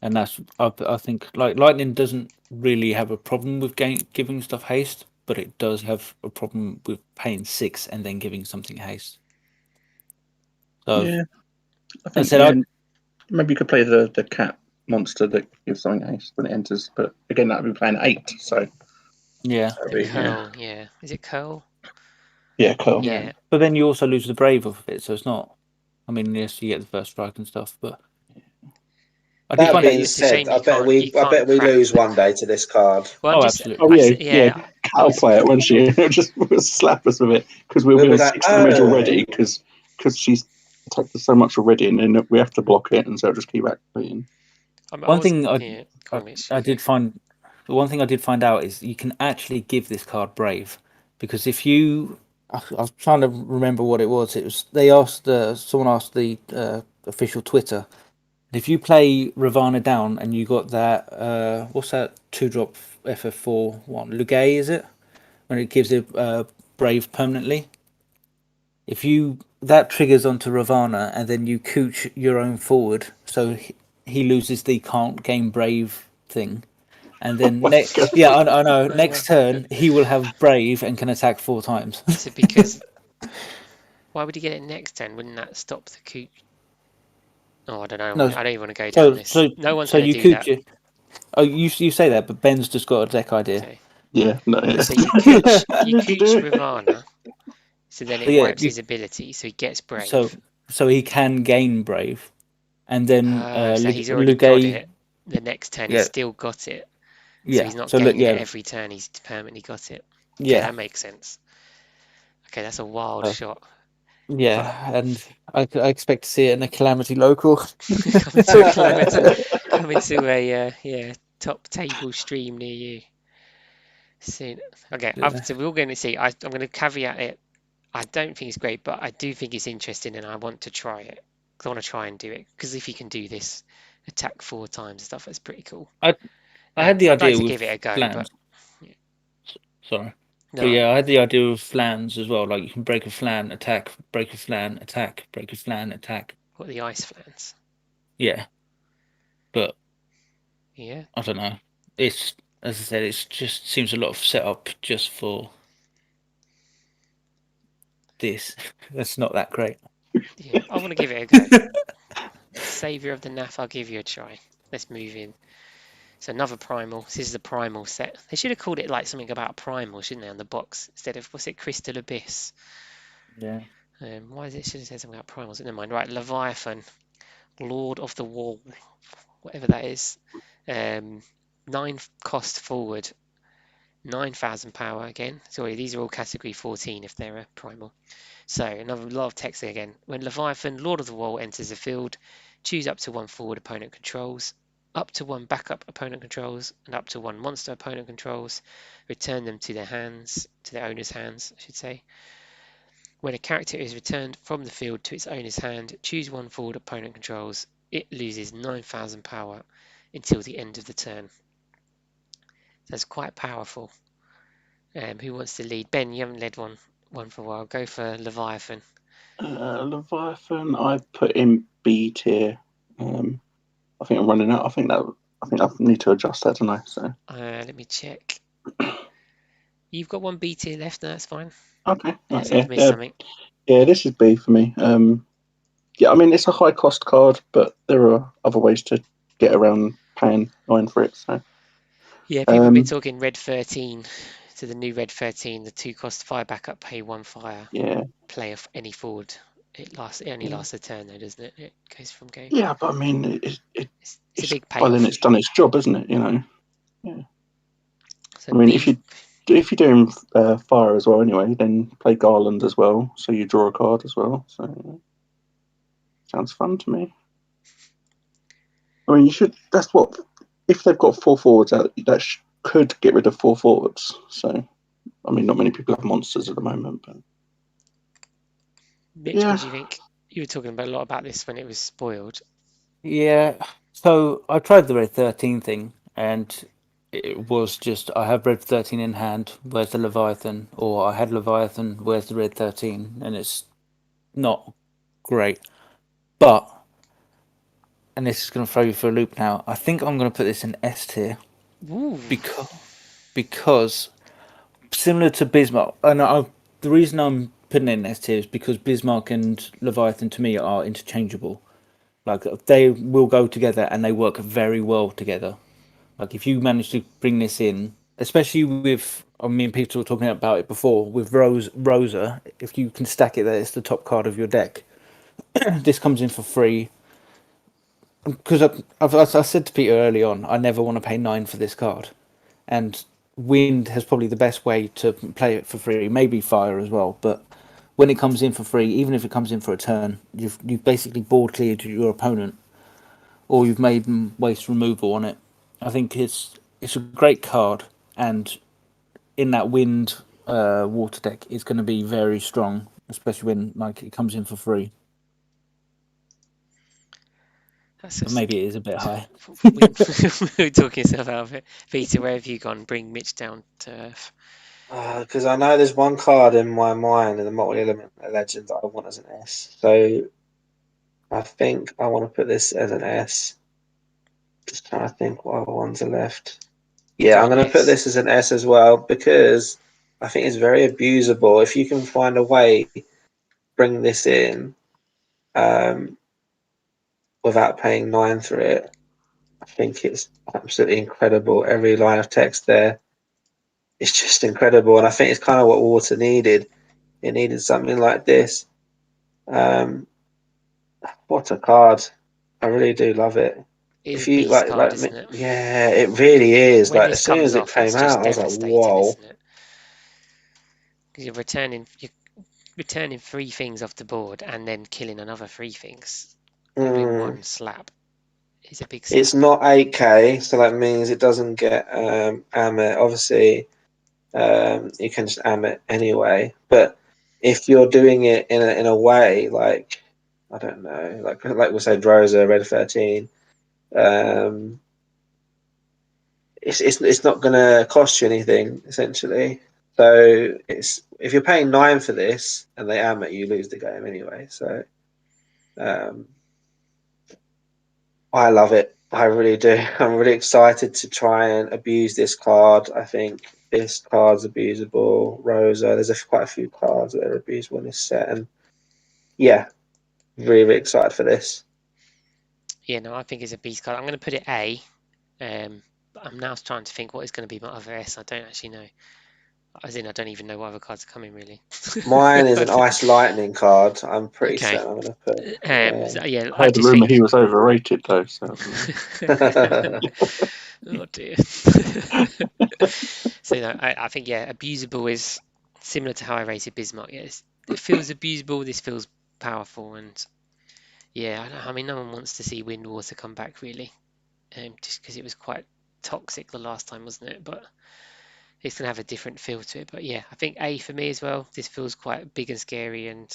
And that's I think like lightning doesn't really have a problem with giving stuff haste, but it does have a problem with paying 6 and then giving something haste. So Yeah. I I think said maybe you could play the cat monster that gives something haste when it enters, but again that would be playing 8, so yeah. that'd be, Curl, yeah. Is it curl? yeah, cool. Yeah. But then you also lose the brave off of it, so it's not. I mean, yes, you get the first strike and stuff, but I did That find out. being It's a shame said, I you bet can't- we you can't lose crack the- one day to this card. Well, I'm Oh, just, absolutely. Oh, I yeah, s- yeah. Cat will play it, won't she? Just slap us with it because we'll We'll be on be like, 6 damage "Oh." already because she's attacked us so much already, and then we have to block it, and so it'll just keep activating. One thing yeah, go on, Mitch, you go. the one thing I did find out is you can actually give this card brave, because if you, I was trying to remember what it was. It was someone asked the official Twitter, if you play Ravana down and you got that what's that 2-drop FF4 one Lugay, is it, when it gives it brave permanently? If that triggers onto Ravana and then you cooch your own forward, so he loses the can't gain brave thing, and then next, yeah, I know. Next turn he will have brave and can attack 4 times. So because why would you get it next turn? Wouldn't that stop the coup? Oh, I don't know. No, I don't even want to go down this. No one's going to do that. It. Oh, you say that, but Ben's just got a deck idea. Okay. Yeah, no. So you cooch Ravana, so then it Yeah, wipes his ability, so he gets brave. So he can gain brave, and then so he's already got Lugay. it. The next turn, Yeah. he's still got it. Yeah, So he's not gaining it every turn. He's permanently got it. Okay, Yeah, that makes sense. Okay, that's a wild shot. yeah, and I expect to see it in a Calamity local. Coming to a Calamity, coming to a top table stream near you soon. Okay, Yeah. so we're all going to see. I'm going to caveat it. I don't think it's great, but I do think it's interesting, and I want to try it. I want to try and do it, because if you can do this, attack 4 times and stuff, that's pretty cool. I had the I'd idea like to with give it a go, flans. but Sorry. no, But yeah, I had the idea of flans as well. Like you can break a flan, attack, break a flan, attack, break a flan, attack. what the ice flans? Yeah. But Yeah, I don't know. It's, as I said, it just seems a lot of setup just for this. That's not that great. yeah. I want to give it a go. Savior of the NAF, I'll give you a try. Let's move in. So another primal. This is the primal set. They should have called it like something about primal, shouldn't they, on the box, instead of, what's it, Crystal Abyss? Yeah. Why is it should have said something about primals? Never mind. Right, Leviathan, Lord of the Wall, whatever that is. 9 cost forward, 9,000 power again. Sorry, these are all category 14 if they're a primal. So another lot of text again. When Leviathan, Lord of the Wall, enters the field, choose up to 1 forward opponent controls, up to 1 backup opponent controls, and up to 1 monster opponent controls. Return them to their hands, to their owner's hands, I should say. When a character is returned from the field to its owner's hand, choose 1 forward opponent controls. It loses 9,000 power until the end of the turn. That's quite powerful. Who wants to lead? Ben, you haven't led one for a while. Go for Leviathan. Leviathan, I put in B tier. I think I'm running out. I think I need to adjust that tonight. So let me check. You've got 1 B tier left. No, that's fine. okay, Unless I've missed something. Yeah, this is B for me. Yeah, I mean it's a high cost card, but there are other ways to get around paying 9 for it. So yeah, people have been talking Red 13. So the new Red 13, the 2 cost 5 backup, pay 1 fire. Yeah. Play any forward. It only lasts a turn though, doesn't it? It goes from game. Yeah, but I mean It's a big payoff. Well, then it's done its job, isn't it? You know. Yeah. So I mean, B, if you if you're doing fire as well, anyway, then play Garland as well, so you draw a card as well. So sounds fun to me. I mean, you should. That's what. If they've got 4 forwards out, that could get rid of 4 forwards. So, I mean, not many people have monsters at the moment, but Mitch, yeah. what do you think? You were talking about a lot about this when it was spoiled. Yeah, so I tried the red 13 thing, and it was just I have red 13 in hand, where's the Leviathan? Or I had Leviathan, where's the red 13? And it's not great. But, and this is going to throw you for a loop now, I think I'm going to put this in S tier. Ooh. Because similar to Bismarck, and the reason I'm putting it in S tier is because Bismarck and Leviathan to me are interchangeable. Like they will go together and they work very well together. Like if you manage to bring this in, especially with, I mean, people were talking about it before with Rosa. If you can stack it there, it's the top card of your deck. This comes in for free. Because I said to Peter early on, I never want to pay 9 for this card, and Wind has probably the best way to play it for free. Maybe Fire as well, but when it comes in for free, even if it comes in for a turn, you've basically board cleared your opponent, or you've made them waste removal on it. I think it's a great card, and in that Wind water deck, it's going to be very strong, especially when like it comes in for free. But maybe it is a bit high. We're talking yourself out of it. Peter, where have you gone? Bring Mitch down to earth. Because I know there's one card in my mind in the multi-element legend that I want as an S. So I think I want to put this as an S. Just trying to think what other ones are left. Yeah, I'm going to put this as an S as well because I think it's very abusable. If you can find a way to bring this in without paying 9 for it, I think it's absolutely incredible. Every line of text there is just incredible. And I think it's kind of what Water needed. It needed something like this. What a card. I really do love it. It's If a you beast card, isn't it? Yeah, it really is. When Like this as soon comes as it off, came it's just out, I was like, devastating, whoa. isn't it? Because you're returning 3 things off the board and then killing another 3 things in one slap. It's a big slap. It's not 8k, so that means it doesn't get Amit. Obviously, you can just Amit anyway. But if you're doing it in a way like, I don't know, like we said, Rosa, Red 13, it's not going to cost you anything essentially. So it's if you're paying 9 for this and they Amit, you lose the game anyway. So I love it. I really do. I'm really excited to try and abuse this card. I think this card's abusable. Rosa, there's quite a few cards that are abusable in this set, and yeah, really, really excited for this. Yeah, no, I think it's a beast card. I'm going to put it A. I'm now trying to think what is going to be my other S. I don't actually know. As in, I don't even know what other cards are coming, really. Mine is an Ice Lightning card. I'm pretty Okay. certain I'm going to put. So, yeah, I heard the rumour he was overrated though. So oh dear. So no, I think yeah, abusable is similar to how I rated Bismarck. Yes, it feels abusable. This feels powerful, and yeah, I mean, no one wants to see Wind Water come back really, just because it was quite toxic the last time, wasn't it? But it's gonna have a different feel to it. But yeah, I think A for me as well. This feels quite big and scary, and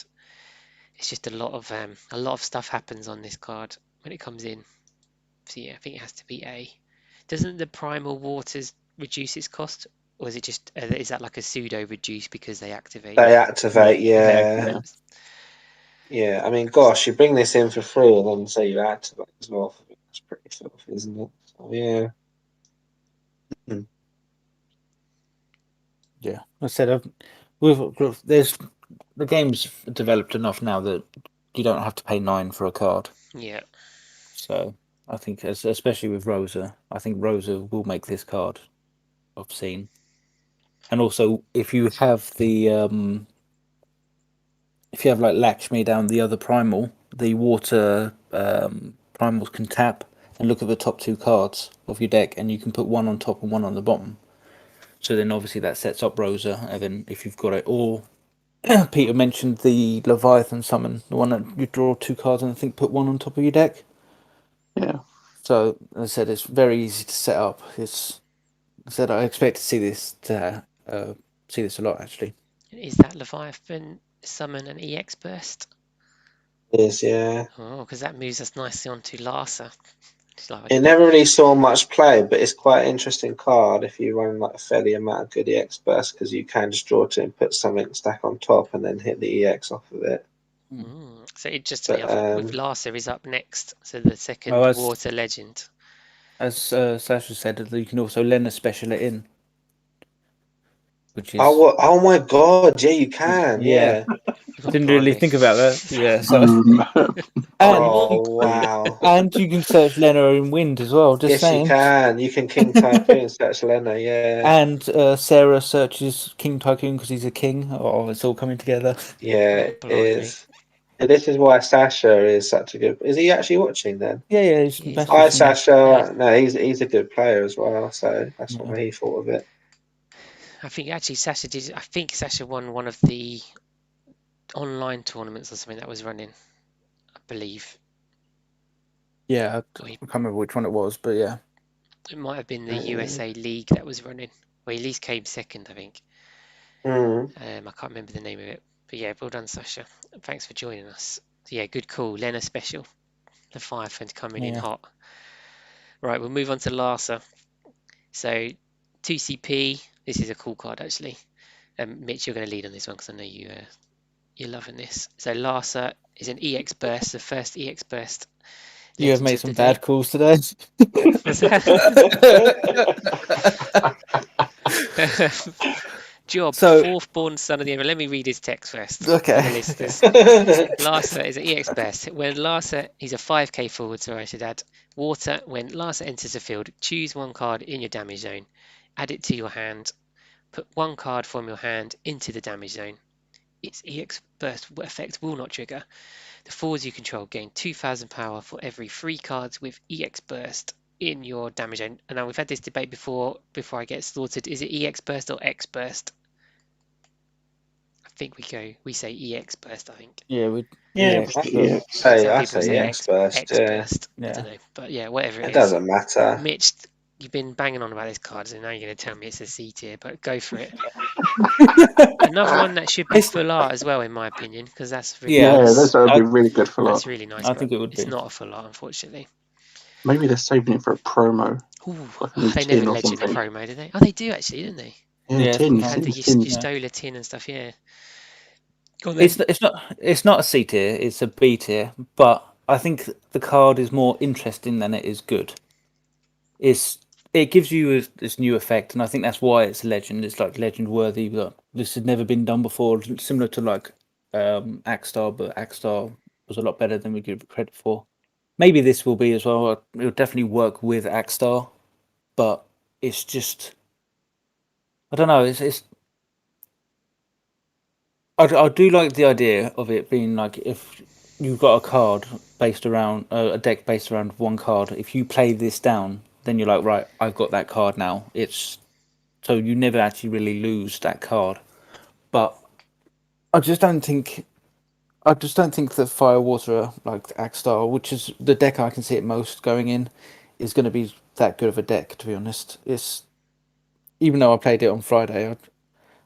it's just a lot of stuff happens on this card when it comes in. So yeah, I think it has to be A. Doesn't the Primal Waters reduce its cost, or is it just is that like a pseudo reduce because they activate? They activate, yeah. Yeah, I mean, gosh, you bring this in for free and then say you activate as well. That's pretty filthy, isn't it? So, yeah. Yeah, I said there's the game's developed enough now that you don't have to pay 9 for a card. Yeah. So I think, especially with Rosa, I think Rosa will make this card obscene. And also, if you have like Lakshmi down the other primal, the water primals can tap and look at the top 2 cards of your deck, and you can put one on top and one on the bottom. So then obviously that sets up Rosa, and then if you've got it all, Peter mentioned the Leviathan summon, the one that you draw 2 cards and I think put 1 on top of your deck. Yeah. So as I said, it's very easy to set up. I expect to see this a lot actually. Is that Leviathan summon an EX burst? Is, yeah. Oh, because that moves us nicely onto Larsa. It never really saw much play, but it's quite an interesting card if you run like a fairly amount of good EX burst, because you can just draw to and put something stack on top and then hit the EX off of it. So it just But, with Larsa is up next, so the second as- water legend. As Sasha said, you can also Lena special it in, which is oh my god, yeah, you can, yeah. Didn't really think about that. Yeah, so Oh wow. and you can search Lena in Wind as well. Just Yes, saying. you can. You can King Tycoon search Lena, yeah. And Sarah searches King Tycoon because he's a king. Oh, it's all coming together. Yeah, it is. And this is why Sasha is such a good. Is he actually watching then? Yeah. Hi, Sasha. No, he's a good player as well. So that's why he thought of it. I think actually Sasha did. I think Sasha won one of the online tournaments or something that was running. I believe. Yeah, I can't remember which one it was, but yeah. It might have been the USA League that was running. Well, he at least came second, I think. I can't remember the name of it. But yeah, well done, Sasha. Thanks for joining us. So yeah, good call. Lena special. The Firefend coming in hot. Right, we'll move on to Larsa. So 2CP. This is a cool card, actually. Mitch, you're going to lead on this one because I know you're loving this. So Larsa is an EX burst, the first EX burst. You have made some bad calls today. Job, fourth born son of the Emperor. Let me read his text first. Okay. For the listeners. Larsa is an EX burst. When Larsa, he's a 5k forward, so I should add. Water, when Larsa enters the field, choose 1 card in your damage zone, add it to your hand, put 1 card from your hand into the damage zone. Its EX burst effect will not trigger. The forwards you control gain 2,000 power for every 3 cards with EX burst in your damage zone. And now we've had this debate before I get slaughtered. Is it EX burst or X burst? I think we say EX burst, I think. I say EX burst. I don't know. But yeah, whatever it is. It doesn't matter. Mitch, you've been banging on about this card, so now you're going to tell me it's a C tier, but go for it. Another one that should be full art as well, in my opinion, because that's really nice. That would be really good full art. That's really nice. I think it would be. It's not a full art, unfortunately. Maybe they're saving it for a promo. They never legend a promo, do they? Oh, they do actually, didn't they? Yeah, tin. Had the Yustola tin and stuff. Yeah. It's not a C tier. It's a B tier. But I think the card is more interesting than it is good. It gives you this new effect, and I think that's why it's a legend. It's like legend worthy. But this had never been done before, similar to like Axstar, but Axstar was a lot better than we give it credit for. Maybe this will be as well. It'll definitely work with Axstar, but it's just I don't know. I do like the idea of it being like if you've got a card based around a deck based around 1 card. If you play this down, then you're like, right, I've got that card now. So you never actually really lose that card. But I just don't think that Firewater, like Axstar, which is the deck I can see it most going in, is going to be that good of a deck. To be honest, even though I played it on Friday,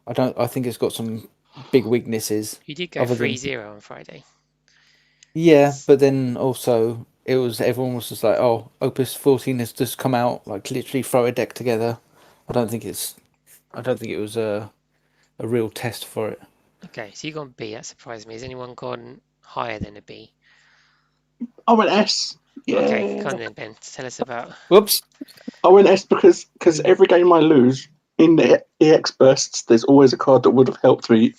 I think it's got some big weaknesses. You did go 3-0 on Friday. Yeah, but then also everyone was just like, oh, Opus 14 has just come out, like literally throw a deck together. I don't think it was a real test for it. Okay, so you gone B. That surprised me. Has anyone gone higher than a B? I went S. Yeah. Okay, come on then, Ben. Tell us about. Whoops. I went S because every game I lose in the EX bursts, there's always a card that would have helped me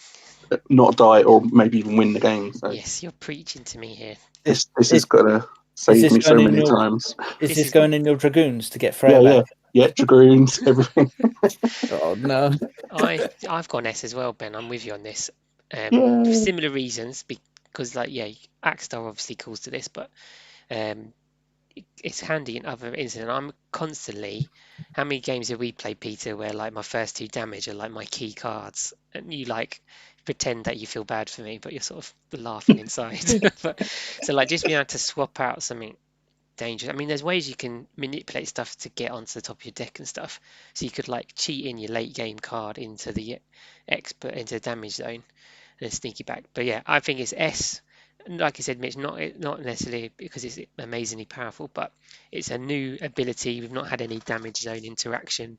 not die or maybe even win the game. So yes, you're preaching to me here. This is gonna save me so many times. Is this going in your Dragoons to get Freya back? Yeah, Dragoons, everything. Oh no. I've gone S as well, Ben. I'm with you on this. For similar reasons, because Axstar obviously calls to this, but it's handy in other instances. I'm constantly. How many games have we played, Peter, where like my first 2 damage are like my key cards, and you like pretend that you feel bad for me, but you're sort of laughing inside. But so like just being able to swap out something dangerous. I mean, there's ways you can manipulate stuff to get onto the top of your deck and stuff. So you could like cheat in your late game card into the into the damage zone and then sneak it back. But yeah, I think it's S. Like I said, Mitch, not necessarily because it's amazingly powerful, but it's a new ability. We've not had any damage zone interaction,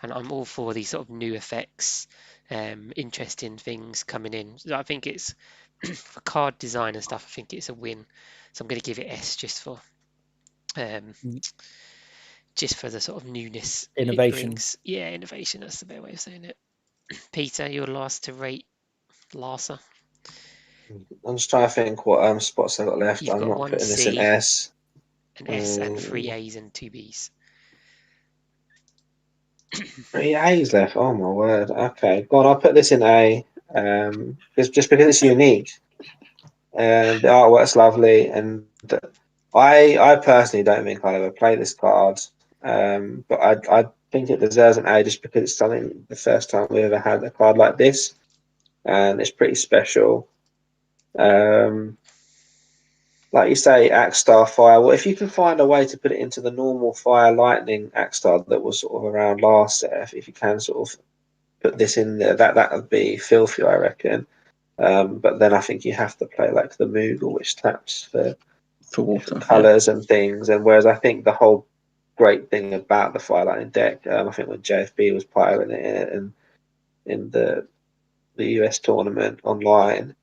and I'm all for these sort of new effects, interesting things coming in. So I think it's for card design and stuff. I think it's a win. So I'm going to give it S just for the sort of newness Innovation. it brings. Yeah, innovation. That's the better way of saying it. Peter, you're last to rate Larsa. I'm just trying to think what spots I've got left. You've I'm got not 1 putting this in C, S. an S, and 3 A's and 2 B's. 3 A's left. Oh my word. Okay, go on. I'll put this in A. Just because it's unique, and the artwork's lovely, and I personally don't think I'll ever play this card. But I think it deserves an A just because it's something the first time we ever had a card like this, and it's pretty special. Like you say, Axstar Fire. Well, if you can find a way to put it into the normal Fire Lightning Axstar that was sort of around last set, if you can sort of put this in there, that would be filthy, I reckon. But then I think you have to play like the Moogle, which taps for water colours and things. And whereas I think the whole great thing about the Fire Lightning deck, I think when JFB was piloting it in the US tournament online,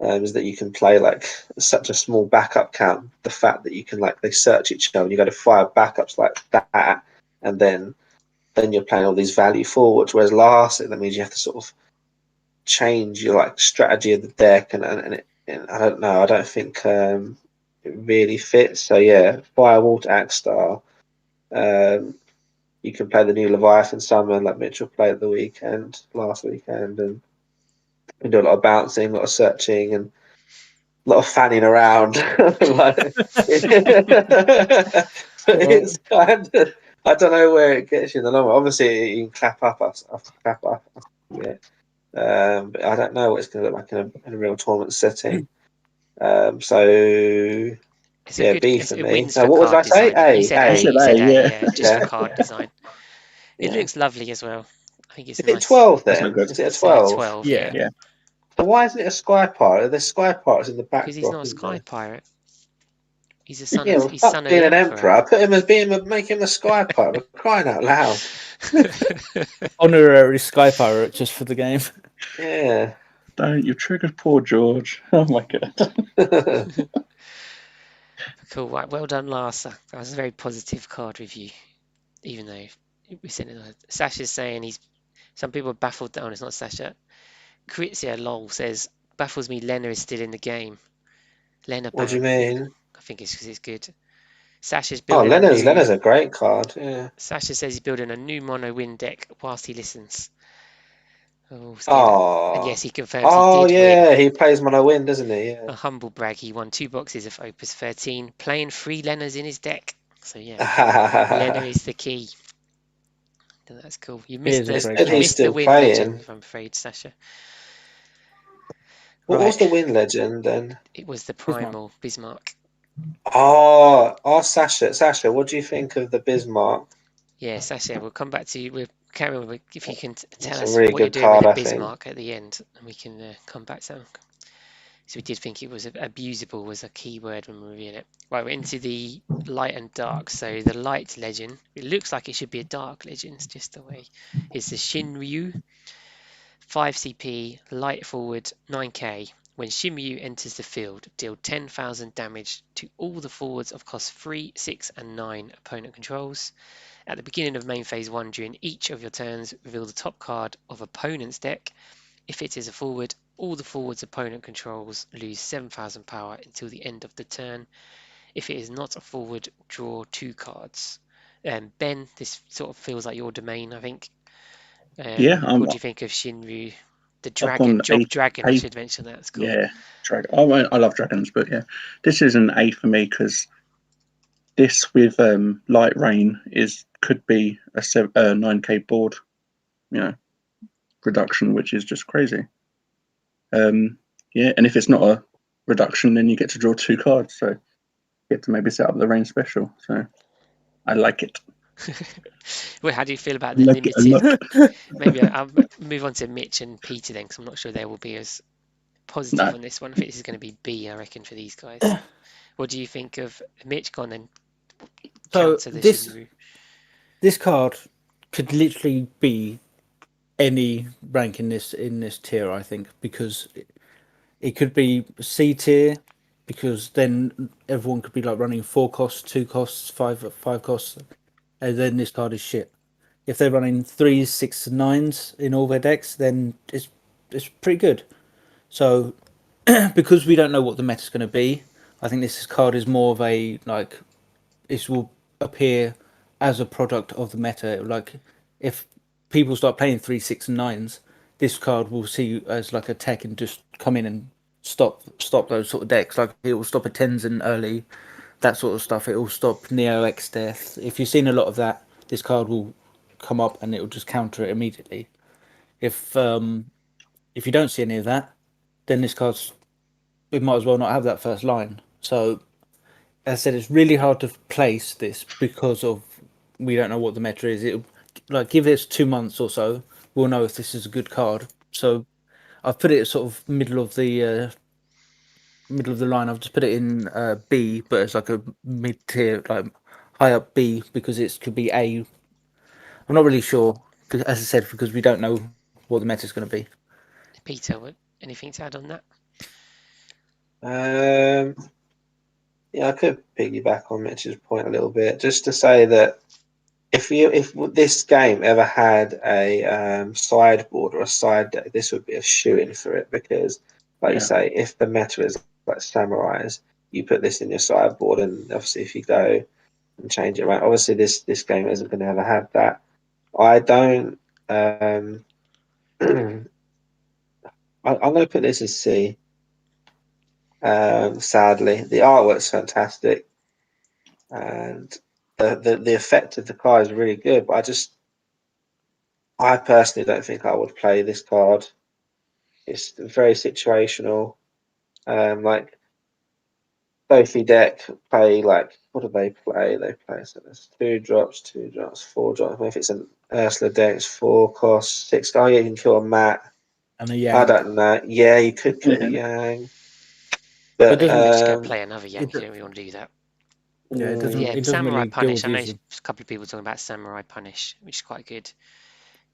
is that you can play like such a small backup count. The fact that you can like they search each other and you go to 5 backups like that, and then you're playing all these value forwards. Whereas last, that means you have to sort of change your like strategy of the deck, and I don't know. I don't think it really fits. So yeah, Firewater Axstar. You can play the new Leviathan Summon like Mitchell played last weekend, and you can do a lot of bouncing, a lot of searching, and a lot of fanning around. It's kind of, I don't know where it gets you in the long run. Obviously, you can clap up. Yeah. But I don't know what it's going to look like in a real tournament setting. So yeah, B for me. Now, what did I say? A. You said A. said You said A, A. yeah. Yeah, just for card design. It Yeah. looks lovely as well. I think it's Is nice. it 12 That's then? not good. Is it a It's 12? 12. Yeah. Yeah. So why isn't it a Sky Pirate? There's Sky Pirates in the back. Because he's not a Sky Pirate. He's a son Yeah, of. well, He's fuck son of being the an Emperor. emperor. Put him as make him a Sky Pirate. We're crying out loud. Honorary Sky Pirate just for the game. Yeah. Don't you triggered poor George. Oh my god. Cool. Right. Well done, Larsa. That was a very positive card review, even though we sent it. Sasha's saying some people are baffled that it's not Sasha. Kritzia lol says baffles me. Lena is still in the game. Lena. What do you mean? I think it's because it's good. Sasha's Oh, building. Lena's a great card. Yeah. Sasha says he's building a new mono win deck whilst he listens. Oh. And yes, he confirms Oh he did yeah, win. he plays mono win, doesn't he? Yeah. A humble brag. He won 2 boxes of Opus 13, playing 3 Lenas in his deck. So yeah, Lena is the key. That's cool. You missed the win legend, I'm afraid, Sasha. What was the win legend then? It was the primal Bismarck. Oh, Sasha, what do you think of the Bismarck? Yeah, Sasha, we'll come back to you. We'll carry on. If you can tell us really what you're good doing card, with the Bismarck at the end, and we can come back to that. So we did think it was abusable was a key word when we were reviewing it. Right, we're into the light and dark. So the light legend, it looks like it should be a dark legend, it's just the way. It's the Shinryu, 5 CP, light forward, 9k. When Shinryu enters the field, deal 10,000 damage to all the forwards of cost 3, 6, and 9 opponent controls. At the beginning of main phase 1, during each of your turns, reveal the top card of opponent's deck. If it is a forward, all the forwards opponent controls lose 7,000 power until the end of the turn. If it is not a forward, draw 2 cards. Ben, this sort of feels like your domain, I think. Yeah. What do you think of Shinryu? The dragon, dragon, I should mention that. It's cool. Yeah, dragon. I love dragons, but yeah, this is an A for me because this with light rain could be a 9k board, reduction, which is just crazy. And if it's not a reduction, then you get to draw 2 cards, so you get to maybe set up the rain special. So I like it. Well, how do you feel about the Like it a limited? lot. Maybe I'll move on to Mitch and Peter then, because I'm not sure they will be as positive No. on this one. I think this is going to be B, I reckon, for these guys. What do you think of Mitch? Go on then. So Counter the this Shinru. this card could literally be any rank in this tier, I think, because it could be C tier, because then everyone could be like running 4 costs, 2 costs, 5 costs, and then this card is shit. If they're running 3s, 6s, and 9s in all their decks, then it's pretty good. So because we don't know what the meta's going to be, I think this card is more of a like, this will appear as a product of the meta. Like if people start playing 3, 6, and 9s, this card will see you as like a tech and just come in and stop those sort of decks. Like it will stop a Tenzin early, that sort of stuff. It will stop Neo X Death. If you've seen a lot of that, this card will come up and it will just counter it immediately. If you don't see any of that, then this card's, we might as well not have that first line. So as I said, it's really hard to place this because of we don't know what the meta is. It like give this 2 months or so, we'll know if this is a good card. So I've put it sort of middle of the line. I've just put it in B, but it's like a mid tier, like high up B, because it could be A. I'm not really sure, as I said, because we don't know what the meta is going to be. Peter, anything to add on that? Yeah, I could piggyback on Mitch's point a little bit, just to say that if this game ever had a sideboard or a side deck, this would be a shoo-in for it, because, like you say, if the meta is like samurais, you put this in your sideboard, and obviously if you go and change it around, obviously this game isn't going to ever have that. I don't. I'm going to put this as C. Sadly, the artwork's fantastic, and the effect of the card is really good. But I personally don't think I would play this card. It's very situational. Like Sophie deck play, like, what do they play? They play, so there's 2 drops, 2 drops, 4 drops. If it's an Ursula deck, it's 4 costs, 6. Oh, yeah, you can kill a Mat. And a Yang. I don't know. Yeah, you could kill a Yang. But Just go play another Yang. You don't really want to do that. Yeah, it doesn't Samurai really Punish. I deal know with you. a couple of people talking about Samurai Punish, which is quite good.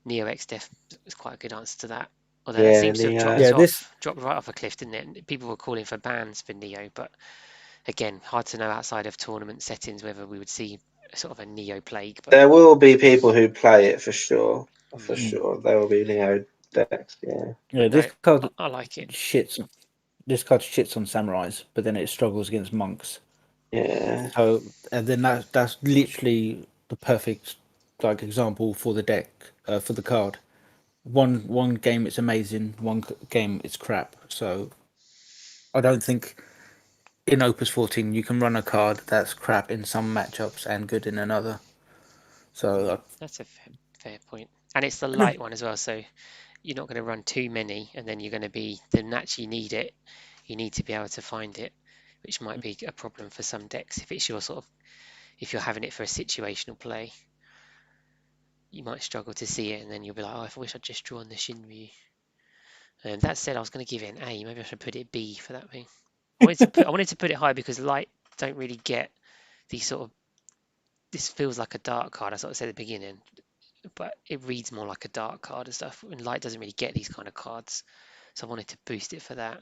Neo X Death is quite a good answer to that. Although that seems to have dropped right off a cliff, didn't it? People were calling for bans for Neo, but again, hard to know outside of tournament settings whether we would see sort of a Neo plague. But there will be people who play it for sure. For sure, there will be Neo decks. Yeah, this card I like it. This card shits on samurais, but then it struggles against monks. Yeah. So and then that's literally the perfect like example for the deck, for the card. One game it's amazing, one game it's crap. So I don't think in Opus 14 you can run a card that's crap in some matchups and good in another. So that's a fair point, and it's the light one as well. So you're not going to run too many, and then you're going to be the match you need it. You need to be able to find it, which might be a problem for some decks. If it's your if you're having it for a situational play, you might struggle to see it, and then you'll be like, oh, I wish I'd just drawn the Shinryu. That said, I was going to give it an A. Maybe I should put it B for that thing. I wanted to put it high because light don't really get these sort of. This feels like a dark card. I sort of said at the beginning, but it reads more like a dark card and stuff. And light doesn't really get these kind of cards, so I wanted to boost it for that.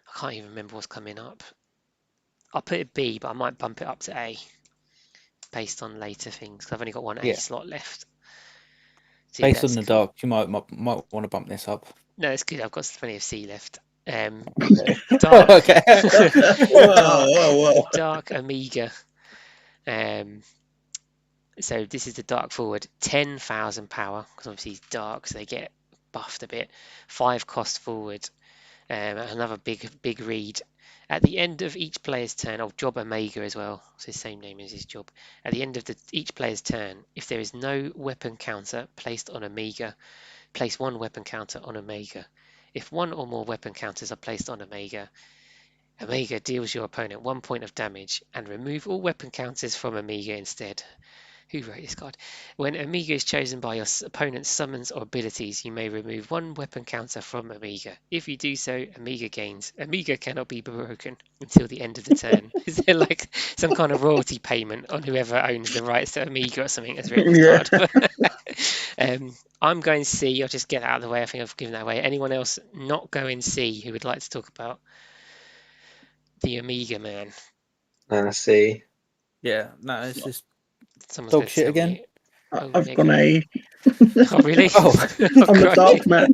I can't even remember what's coming up. I'll put it B, but I might bump it up to A based on later things because I've only got one A slot left. So based on the dark, you might want to bump this up. No, it's good. I've got plenty of C left. Dark. Okay. Dark Amiga. So this is the dark forward, 10,000 power because obviously he's dark, so they get buffed a bit. 5 cost forward. Another big read. At the end of each player's turn, job Omega as well, it's the same name as his job. At the end of each player's turn, if there is no weapon counter placed on Omega, place one weapon counter on Omega. If one or more weapon counters are placed on Omega, Omega deals your opponent 1 point of damage and remove all weapon counters from Omega instead. Who wrote this card? When Omega is chosen by your opponent's summons or abilities, you may remove one weapon counter from Omega. If you do so, Omega gains. Omega cannot be broken until the end of the turn. Is there like some kind of royalty payment on whoever owns the rights to Omega or something that's written this card? I'm going C. I'll just get out of the way. I think I've given that away. Anyone else not going C who would like to talk about the Omega man? C. Yeah, no, it's just Someone's dog gonna shit tell again. me I've gone A. Oh, really? Oh. I'm a dark man.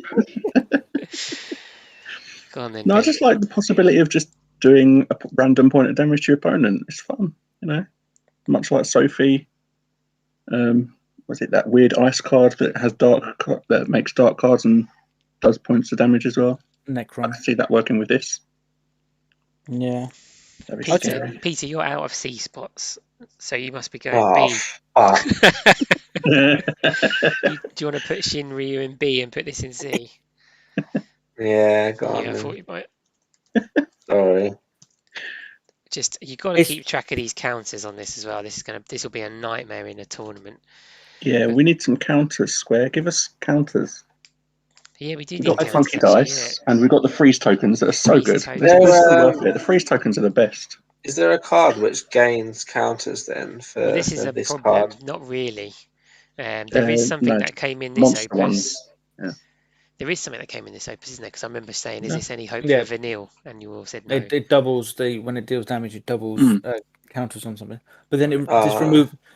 Go on then. No, I Ben. just like the possibility of just doing a random point of damage to your opponent. It's fun, you know. Much like Sophie. Was it that weird ice card that has that makes dark cards and does points of damage as well? I Necron. can see that working with this. Yeah. That'd be scary. Peter, you're out of C spots, so you must be going Oh, B. fuck. Do you want to put Shinryu in B and put this in C? Yeah, go on Yeah, I then. thought you might. Sorry. Just you got to It's- keep track of these counters on this as well. This will be a nightmare in a tournament. Yeah, we need some counters, Square. Give us counters. Yeah, we do We've need got the counters, funky actually, dice, and we've got the freeze tokens that are so Freeze good. tokens. They're so worth it. The freeze tokens are the best. Is there a card which gains counters then for, Well, this is for a this problem. card? Not really. There is something no, that came in this monster opus. ones. Yeah. There is something that came in this opus, isn't there? Because I remember saying, "Is Yeah. this any hope Yeah. for Vanille?" And you all said no. It doubles when it deals damage. It doubles counters on something. But then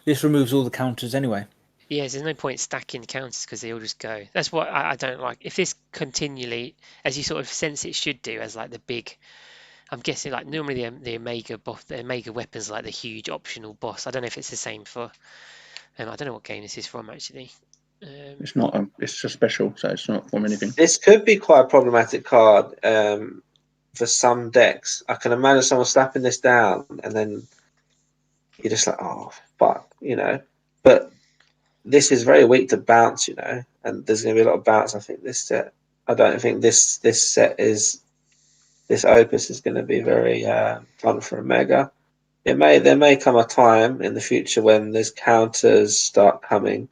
this removes all the counters anyway. Yes, there's no point stacking counters because they all just go. That's what I don't like. If this continually, as you sort of sense it should do, as like the big, I'm guessing like normally the Omega boss, the Omega weapons like the huge optional boss. I don't know if it's the same for. I don't know what game this is from actually. It's not. It's just special, so it's not from anything. This could be quite a problematic card for some decks. I can imagine someone slapping this down and then you're just like, oh, fuck, you know. But this is very weak to bounce, you know, and there's going to be a lot of bounce. I think this set. I don't think this set is. This opus is going to be very fun for Omega. There may come a time in the future when there's counters start coming,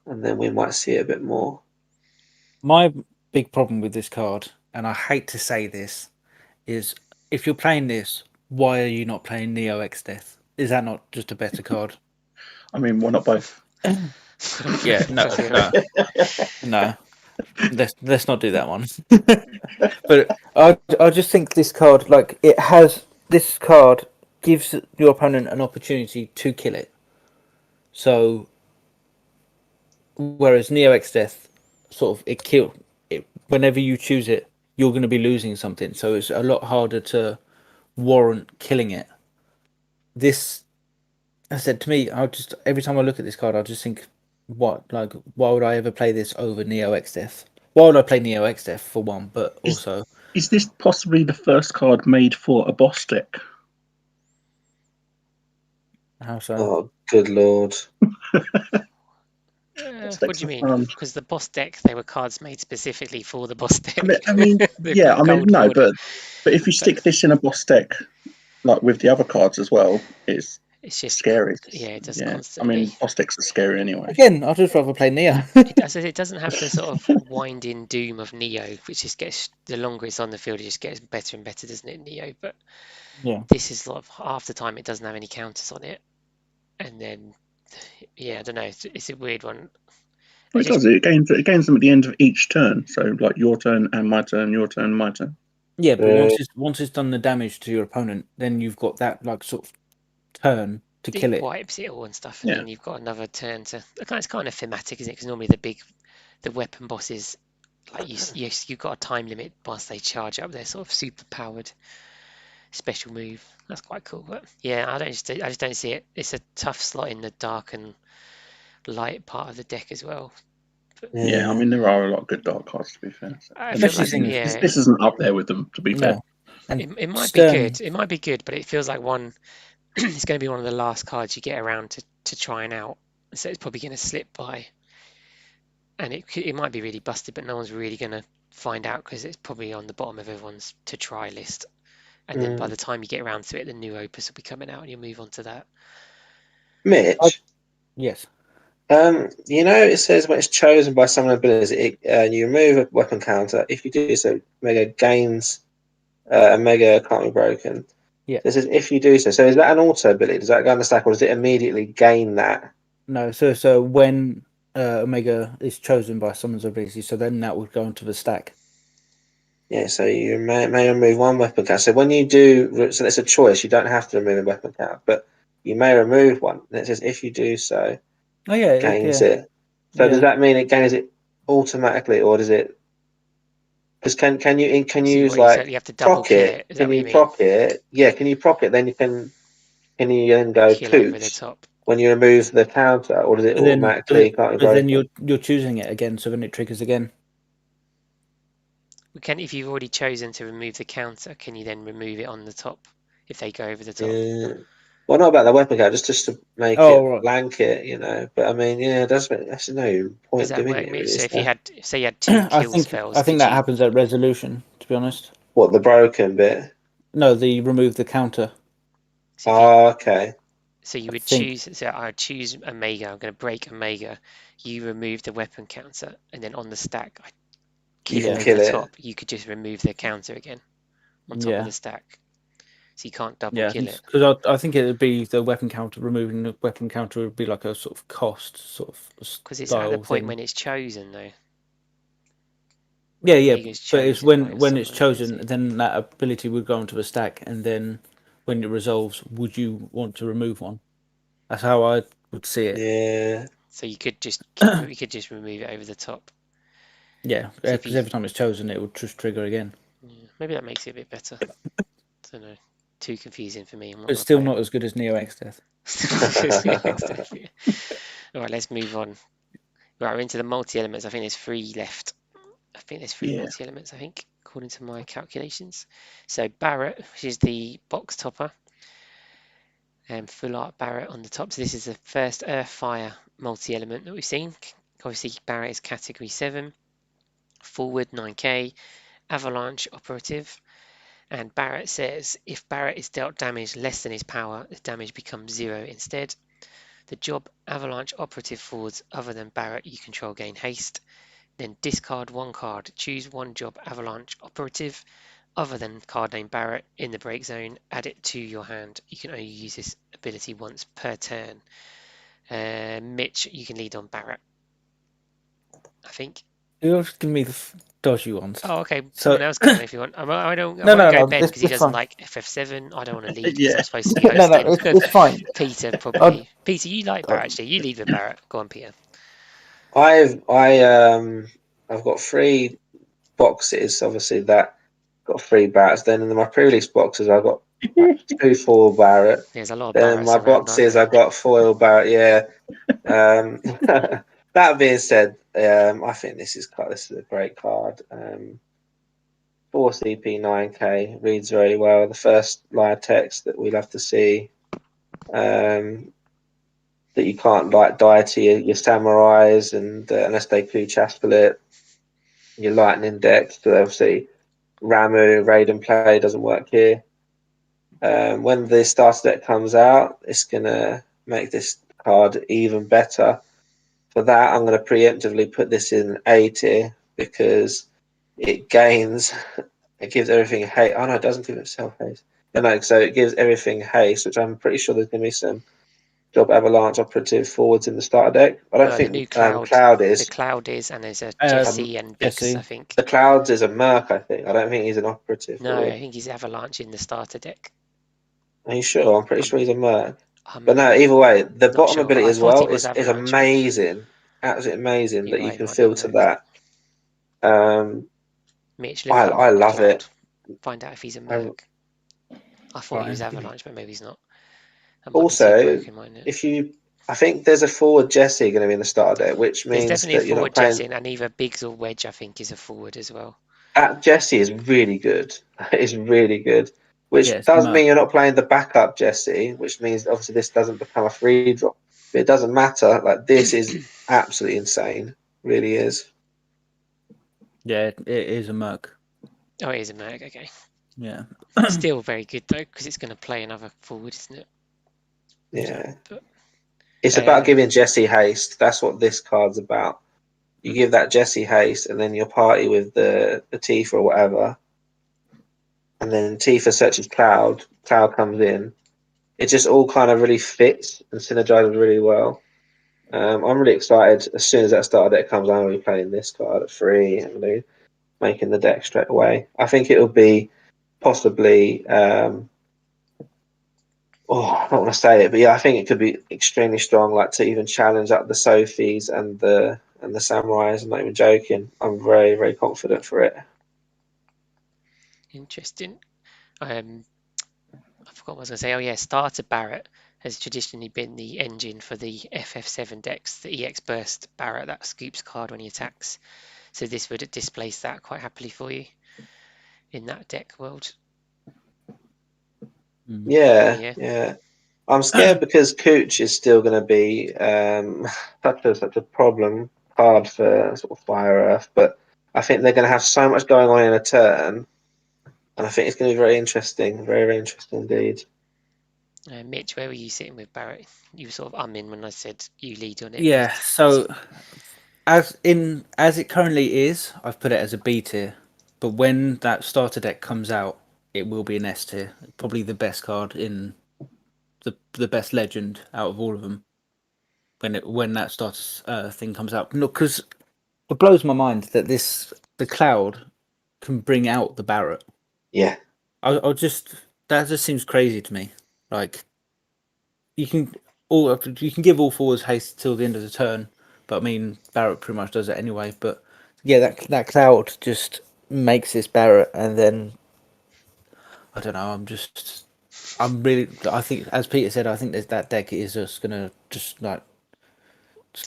and then we might see it a bit more. My big problem with this card, and I hate to say this, is if you're playing this, why are you not playing Neo X Death? Is that not just a better card? I mean, why not both? Yeah, no. Let's not do that one. But I just think this card, this card gives your opponent an opportunity to kill it. So, whereas Neo X Death, sort of, it kill it whenever you choose it, you're going to be losing something. So it's a lot harder to warrant killing it. This, I said to me, every time I look at this card, I just think, why would I ever play this over Neo X Death? Why would I play Neo X Death for one? But also, is this possibly the first card made for a boss deck? How so? Oh, good lord! What do you mean? Because the boss deck, they were cards made specifically for the boss deck. I mean, but if you stick this in a boss deck, like with the other cards as well, it's just scary. Yeah, it does constantly. constantly. I mean, boss decks are scary anyway. Again, I'd just rather play Neo. It doesn't have the sort of winding doom of Neo, which just gets, the longer it's on the field, it just gets better and better, doesn't it, Neo? But yeah, this is half the time it doesn't have any counters on it, and then I don't know, it's a weird one. Well, it gains them at the end of each turn. So like your turn and my turn, your turn, my turn. Yeah, but once it's done the damage to your opponent, then you've got that sort of turn to kill it. Wipes it all and stuff, and then you've got another turn to. It's kind of thematic, isn't it? Because normally the weapon bosses, like you've got a time limit once they charge up their sort of super powered special move. That's quite cool. But yeah, I just don't see it. It's a tough slot in the dark and light part of the deck as well. But, yeah, I mean there are a lot of good dark cards to be fair. So. This isn't up there with them, to be fair. And It might be Stern, good. It might be good, but it feels like one. It's going to be one of the last cards you get around to trying out, so it's probably going to slip by. And it might be really busted, but no one's really going to find out because it's probably on the bottom of everyone's to try list. And then by the time you get around to it, the new Opus will be coming out, and you'll move on to that. Mitch, yes. you know, it says when it's chosen by someone ability, you remove a weapon counter. If you do so, Mega gains a Mega can't be broken. Yeah. This is if you do so. So is that an auto ability? Does that go on the stack, or does it immediately gain that? No, so when Omega is chosen by someone's ability, so then that would go into the stack. Yeah, so you may remove one weapon count. So when you do, so it's a choice. You don't have to remove a weapon count, but you may remove one. And it says if you do so, Oh yeah, gains it. So does that mean it gains it automatically, or does it? Because can you So use you like have to double proc kill it? it. Is that Can what you you mean? proc it? Yeah, can you proc it? Then you can you then go Kill over the toot top. when you remove the counter, or does it But then, automatically can't be but then broken? you're choosing it again, so then it triggers again. If you've already chosen to remove the counter, can you then remove it on the top if they go over the top? Yeah. Well, not about the weapon count, just to make it right. blanket, you know. But I mean, yeah, that's no point Does that doing work, it. Mitch? Really, So is if you there? had, say, you had two kill spells, I think could that you? happens at resolution. To be honest, What, the broken bit? no, the remove the counter. So, if you, Oh, okay. so you I would think. choose. So I would choose Omega. I'm going to break Omega. You remove the weapon counter, and then on the stack, I You kill can it over kill the it. top. You could just remove the counter again on top of the stack. So you can't double kill it. Because I think it would be the weapon counter. Removing the weapon counter would be like a sort of cost sort of Because it's at the style point thing. when it's chosen, though. Yeah, Omega's but it's chosen by when it's someone chosen, ability. then that ability would go onto the stack, and then when it resolves, would you want to remove one? That's how I would see it. Yeah. So you could just remove it over the top. Yeah, So if because you, every time it's chosen, it would just trigger again. maybe that makes it a bit better. I don't know. Too confusing for me. I'm not But gonna still play not as good as Neo X Death. it. All right, let's move on. Right, we're into the multi-elements. I think there's 3 left. I think there's 3 Yeah. multi-elements, I think, according to my calculations. So Barret, which is the box topper, and full art Barret on the top. So this is the first Earth Fire multi-element that we've seen. Obviously, Barret is category 7, forward 9k, avalanche operative. And Barret says, if Barret is dealt damage less than his power, the damage becomes 0 instead. The job avalanche operative forwards other than Barret you control gain haste. Then discard 1 card. Choose 1 job avalanche operative other than card name Barret in the break zone. Add it to your hand. You can only use this ability once per turn. Mitch, you can lead on Barret, I think. You're just giving me the dodgy ones. Oh, okay. Someone else can if you want. I won't go Ben because he doesn't like FF7. I don't want to lead because I'm supposed to be hosting. it's fine. Peter probably. Peter, you like Barret actually. You lead with Barret. Go on, Peter. I've got 3 boxes. Obviously, that got 3 Barretts. Then in my pre-release boxes, I've got 2 foil Barret. There's a lot of Then Barretts my around, boxes, I've got foil Barret. Yeah. That being said, I think this is a great card. 4 CP 9k reads very well. The first line of text that we love to see. That you can't die to your samurais and unless they coup chaspel it. Your lightning deck, so obviously Ramu raid and play doesn't work here. When the starter deck comes out, it's gonna make this card even better. For that, I'm gonna preemptively put this in A tier because it gains. It gives everything haste. Oh no, it doesn't give itself haste. No, so it gives everything haste, which I'm pretty sure there's gonna be some job avalanche operative forwards in the starter deck. I don't The think new cloud. Cloud is. The cloud is, and there's a Jesse and Bix, Jesse. I think. The Clouds is a merc, I think. I don't think he's an operative. No, Really. I think he's avalanche in the starter deck. Are you sure? I'm pretty sure he's a merc. I'm But no, either way, the not bottom sure, but ability I as thought well it was is avalanche, but amazing. Absolutely amazing you're that you right, can might be filter merc. that. Mitch, look I up love Cloud. it. Find out if he's a merc. I thought he was avalanche, but maybe he's not. That might be too Also, broken, mightn't it? I think there's a forward Jesse going to be in the starter deck, which There's means definitely that a you're not forward playing. Jesse, and either Biggs or Wedge, I think, is a forward as well. That Jesse is really good. It's really good. Which Yeah, it's does mad. mean you're not playing the backup Jesse, which means obviously this doesn't become a free drop. But it doesn't matter. Like, this is absolutely insane. Really is. Yeah, it is a merc. Oh, it is a mag. Okay. Yeah. Still very good though, because it's going to play another forward, isn't it? Yeah. But, It's about giving Jesse haste. That's what this card's about. You give that Jesse haste, and then your party with the Tifa or whatever. And then Tifa searches Cloud. Cloud comes in. It just all kind of really fits and synergizes really well. I'm really excited. As soon as that starter deck comes, I'm going to be playing this card at 3. I'm going to be making the deck straight away. I think it'll be possibly. I don't want to say it, but yeah, I think it could be extremely strong. Like, to even challenge up the Sophies and the Samurais. I'm not even joking. I'm very, very confident for it. interesting. I forgot what I was going to say. Oh yeah, starter Barrett has traditionally been the engine for the FF7 decks. The EX Burst Barrett, that scoops card when he attacks. So this would displace that quite happily for you in that deck world. Yeah. I'm scared because Cooch is still going to be such a problem card for sort of Fire Earth, but I think they're going to have so much going on in a turn, and I think it's going to be very interesting, very, very interesting indeed. Mitch, where were you sitting with Barrett? You were sort of in when I said you lead on it. Yeah, so as it currently is, I've put it as a B tier. But when that starter deck comes out, it will be an S tier. Probably the best card in the best legend out of all of them. When that starter thing comes out, because it blows my mind that the Cloud can bring out the Barrett. Yeah, that just seems crazy to me. Like, you can give all forwards haste till the end of the turn, but I mean Barrett pretty much does it anyway. But yeah, that Cloud just makes this Barrett, and then I don't know. I think, as Peter said, I think that deck is just gonna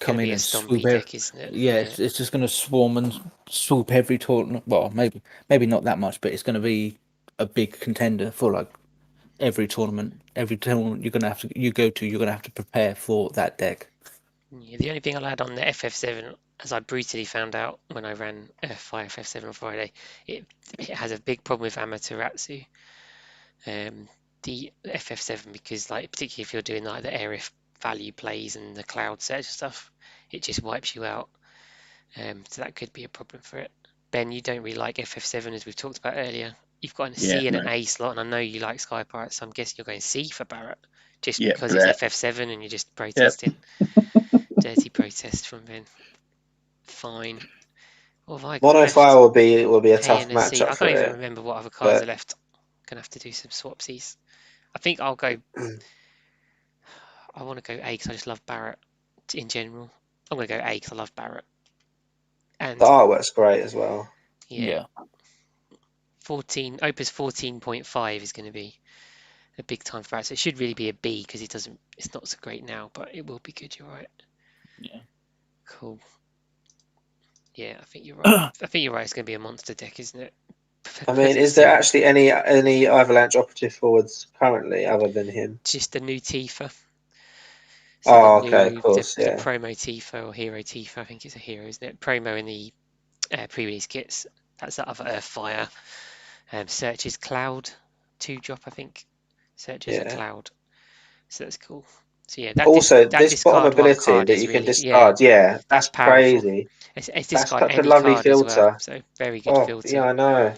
come in and swoop deck, isn't it? Yeah, it's just gonna swarm and swoop every tournament. Well, maybe not that much, but it's gonna be a big contender for like every tournament you're gonna have to prepare for that deck. Yeah, the only thing I'll add on the FF7, as I brutally found out when I ran Fire FF7 on Friday, it has a big problem with Amaterasu. The FF7, because like particularly if you're doing like the Aerith value plays and the cloud search stuff, it just wipes you out. So that could be a problem for it. Ben, you don't really like FF7 as we've talked about earlier. You've got a C and an A slot, and I know you like Sky Pirates, so I'm guessing you're going C for Barrett just because it's FF7 and you're just protesting. Dirty protest from Ben. Fine. What have I got Mono left? Fire will be a tough and a C. matchup I for can't even it. remember what other cards are left. Gonna have to do some swapsies. I think I'll go. I want to go A because I just love Barrett in general. I'm gonna go A because I love Barrett. And the artwork's great as well. Yeah. Opus 14.5 is going to be a big time for Barrett. So it should really be a B because it's not so great now, but it will be good. You're right. Yeah. Cool. Yeah, I think you're right. It's going to be a monster deck, isn't it? I mean, is there actually any Avalanche operative forwards currently other than him? Just the new Tifa. So okay, of course, the promo Tifa or hero Tifa. I think it's a hero, isn't it? Promo in the pre-release kits. That's the other Earthfire. Searches Cloud 2-drop, I think. Searches a Cloud. So that's cool. So yeah, this bottom ability that you can discard, that's powerful. Crazy. It's that's discard such any a lovely card filter. as well. So very good filter. Yeah, I know.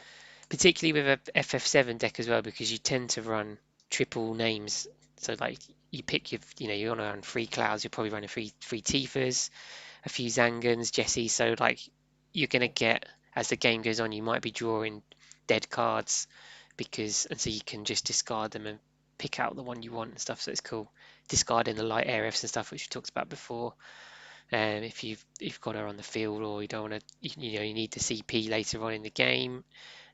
Particularly with a FF7 deck as well, because you tend to run triple names. So like you pick you want to run 3 Clouds, you're probably running three Tifas, a few Zangans, Jessie. So like you're gonna get, as the game goes on, you might be drawing dead cards and so you can just discard them and pick out the one you want and stuff. So it's cool. Discarding the light ARFs and stuff, which we talked about before. If you've got her on the field, or you don't want to, you need the CP later on in the game,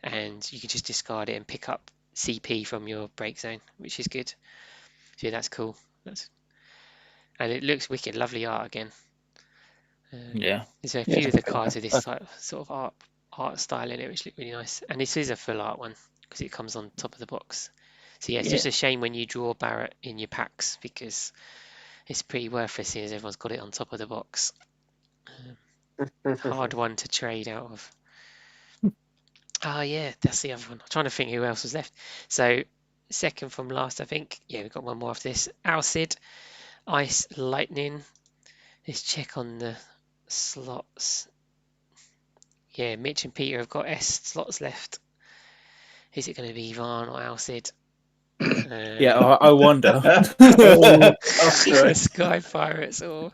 and you can just discard it and pick up CP from your break zone, which is good. So yeah, that's cool. And it looks wicked, lovely art again. There's a few of the cards of this sort of art art style in it, which looked really nice. And this is a full art one because it comes on top of the box. So yeah, it's just a shame when you draw Barrett in your packs because it's pretty worthless here as everyone's got it on top of the box. Hard one to trade out of. Oh yeah, that's the other one. I'm trying to think who else was left. So second from last, I think. Yeah, we've got one more after this. Alcid, Ice Lightning. Let's check on the slots. Yeah, Mitch and Peter have got S slots left. Is it going to be Ivan or Alcid? Yeah, I wonder. Sky Pirates or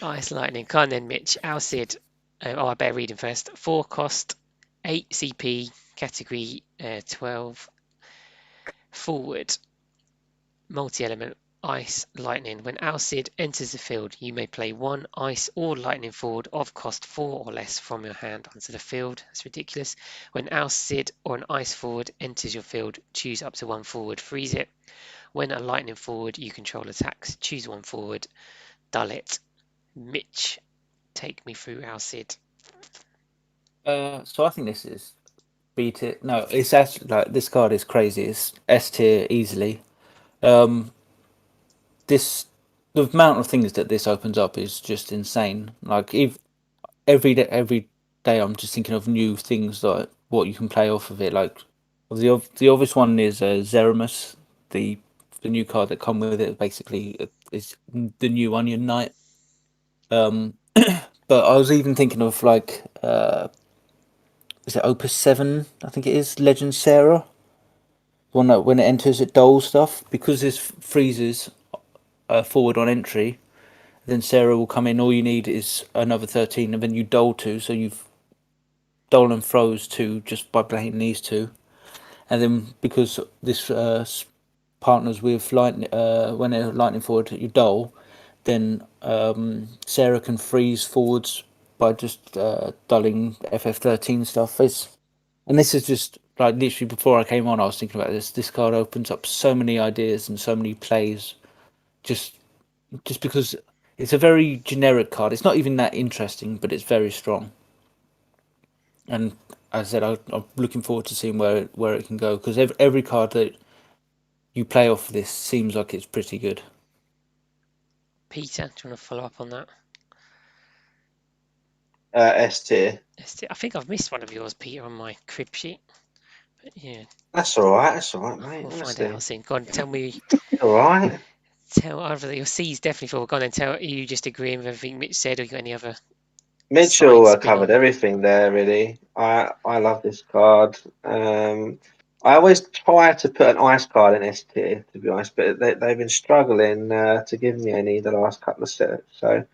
Ice Lightning. Come on then, Mitch. Alcid. I better read him first. 4 cost, 8 CP, category 12. Forward. Multi-element. Ice Lightning. When Alcid enters the field, you may play 1 Ice or Lightning forward of cost 4 or less from your hand onto the field. That's ridiculous. When Alcid or an Ice forward enters your field, choose up to 1 forward, freeze it. When a Lightning forward you control attacks, choose 1 forward, dull it. Mitch, take me through Alcid. So I think this is beat it. No, it's actually like this card is crazy. It's S tier easily. The amount of things that this opens up is just insane. Like every day I'm just thinking of new things, like what you can play off of it. Like the obvious one is Zeramus, the new card that come with it. Basically, is the new Onion Knight. But I was even thinking of like is it Opus 7? I think it is Legend Sarah. One that when it enters it doles stuff, because this freezes forward on entry, then Sarah will come in. All you need is another 13, and then you dole 2, so you've dole and froze 2 just by playing these 2. And then because this partners with lightning, when they're lightning forward, you dole, then Sarah can freeze forwards by just dulling FF13 stuff. And this is just like literally before I came on, I was thinking about this. This card opens up so many ideas and so many plays, just because it's a very generic card. It's not even that interesting, but it's very strong. And as I said, I'm looking forward to seeing where it can go, because every card that you play off this seems like it's pretty good. Peter, do you want to follow up on that? S tier. I think I've missed one of yours, Peter, on my crib sheet. But yeah. That's all right, mate. We'll find out soon. Go on, tell me. All right. Tell either your C's definitely full. Go on then. Tell you just agreeing with everything Mitch said, or you got any other? Mitchell covered everything there. Really, I love this card. I always try to put an ice card in S tier, to be honest, but they've been struggling to give me any the last couple of sets. So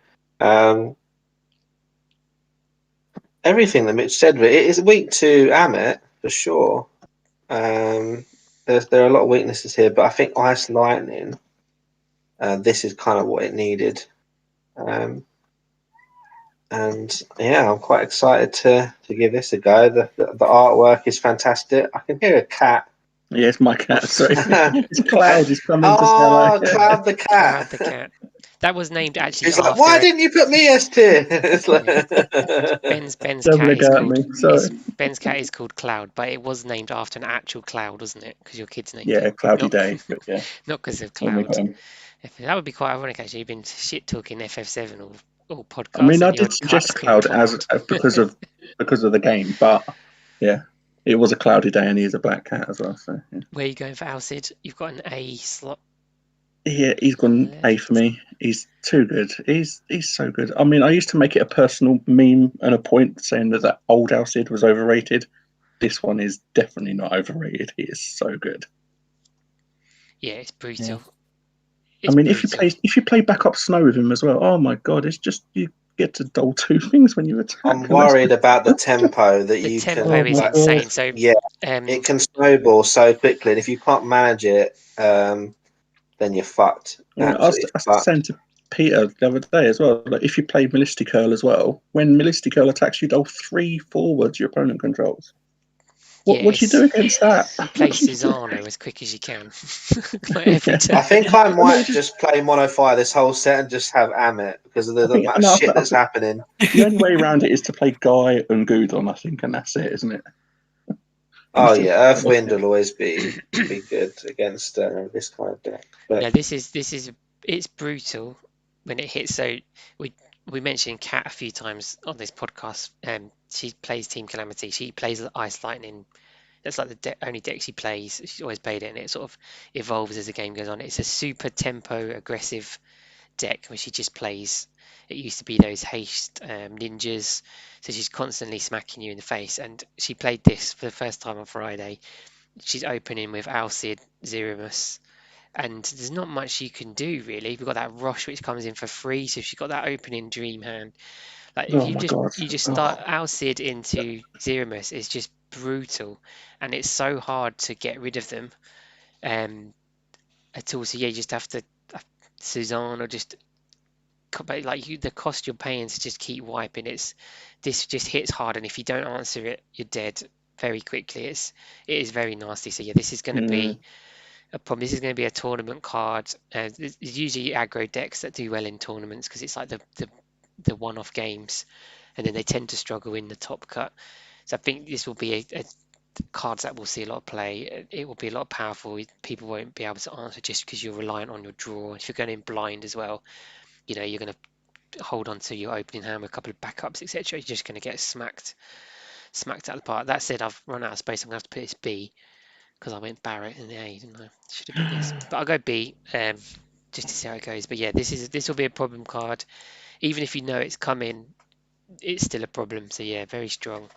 everything that Mitch said, it is weak to Amit for sure. There are a lot of weaknesses here, but I think Ice Lightning, this is kind of what it needed. And yeah, I'm quite excited to give this a go. The artwork is fantastic. I can hear a cat. Yeah, it's my cat. Sorry, it's Cloud. He's coming to say hello. Cloud the cat. Cloud the cat. That was named actually. He's like, why didn't you put me S tier? Ben's cat is called, Ben's cat is called Cloud, but it was named after an actual cloud, wasn't it? Because your kid's named it. Cloudy Day. Yeah, not because of cloud. That would be quite ironic, actually. You've been shit talking FF7 all podcast. I mean, I did suggest Cloud as because of the game, but yeah, it was a cloudy day, and he's a black cat as well. So yeah. Where are you going for Alcid? You've got an A slot. Yeah, he's gone A for me. He's too good. He's so good. I mean, I used to make it a personal meme and a point saying that old Alcid was overrated. This one is definitely not overrated. He is so good. Yeah, it's brutal. Yeah. I mean, if you play backup snow with him as well, oh my god, it's just you get to dole 2 things when you attack. I'm worried about the tempo that the tempo is insane. So yeah, it can snowball so quickly, and if you can't manage it, then you're fucked. Yeah, I was saying to Peter the other day as well, like if you play Millisticurl as well, when Millisticurl attacks, you dole 3 forwards your opponent controls. What do you do against that? Play Susano as quick as you can. Like every turn. I think I might just play Monofire this whole set and just have Amit because of the amount of shit that's happening. The only way around it is to play Guy and Gudon, I think, and that's it, isn't it? Oh yeah, Earthwind will always be good against this kind of deck. But No, this is it's brutal when it hits. So we mentioned Kat a few times on this podcast. She plays Team Calamity. She plays Ice Lightning. That's like the only deck she plays. She's always played it, and it sort of evolves as the game goes on. It's a super tempo aggressive deck where she just plays. It used to be those haste ninjas, so she's constantly smacking you in the face. And she played this for the first time on Friday. She's opening with Alcid, Zerimus, and there's not much you can do really. We've got that Rosh which comes in for free, so if she's got that opening Dream Hand, like if you just start Alcid into Zerimus, it's just brutal, and it's so hard to get rid of them at all. So yeah, you just have to Suzanne or just like the cost you're paying to just keep wiping. This just hits hard, and if you don't answer it, you're dead very quickly. It is very nasty. So yeah, this is going to be a problem. This is going to be a tournament card. There's usually aggro decks that do well in tournaments because it's like the one-off games, and then they tend to struggle in the top cut. So I think this will be a cards that will see a lot of play. It will be a lot powerful. People won't be able to answer just because you're reliant on your draw. If you're going in blind as well, you're going to hold on to your opening hand with a couple of backups, etc. You're just going to get smacked out of the park. That said, I've run out of space. I'm going to have to put this B because I went Barrett in the A, didn't I? Should have been this, but I'll go B just to see how it goes. But yeah, this will be a problem card. Even if you know it's coming, it's still a problem. So yeah, very strong.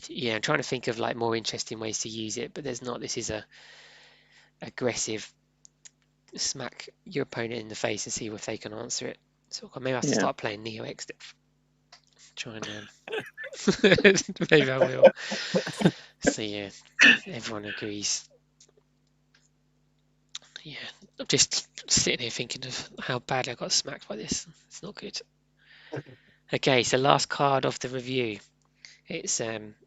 Yeah, I'm trying to think of like more interesting ways to use it, but there's not. This is a aggressive smack your opponent in the face and see if they can answer it. So maybe I have to start playing Neo X. Try and maybe I will. So yeah, everyone agrees. Yeah, I'm just sitting here thinking of how bad I got smacked by this. It's not good. Okay, so last card of the review. It's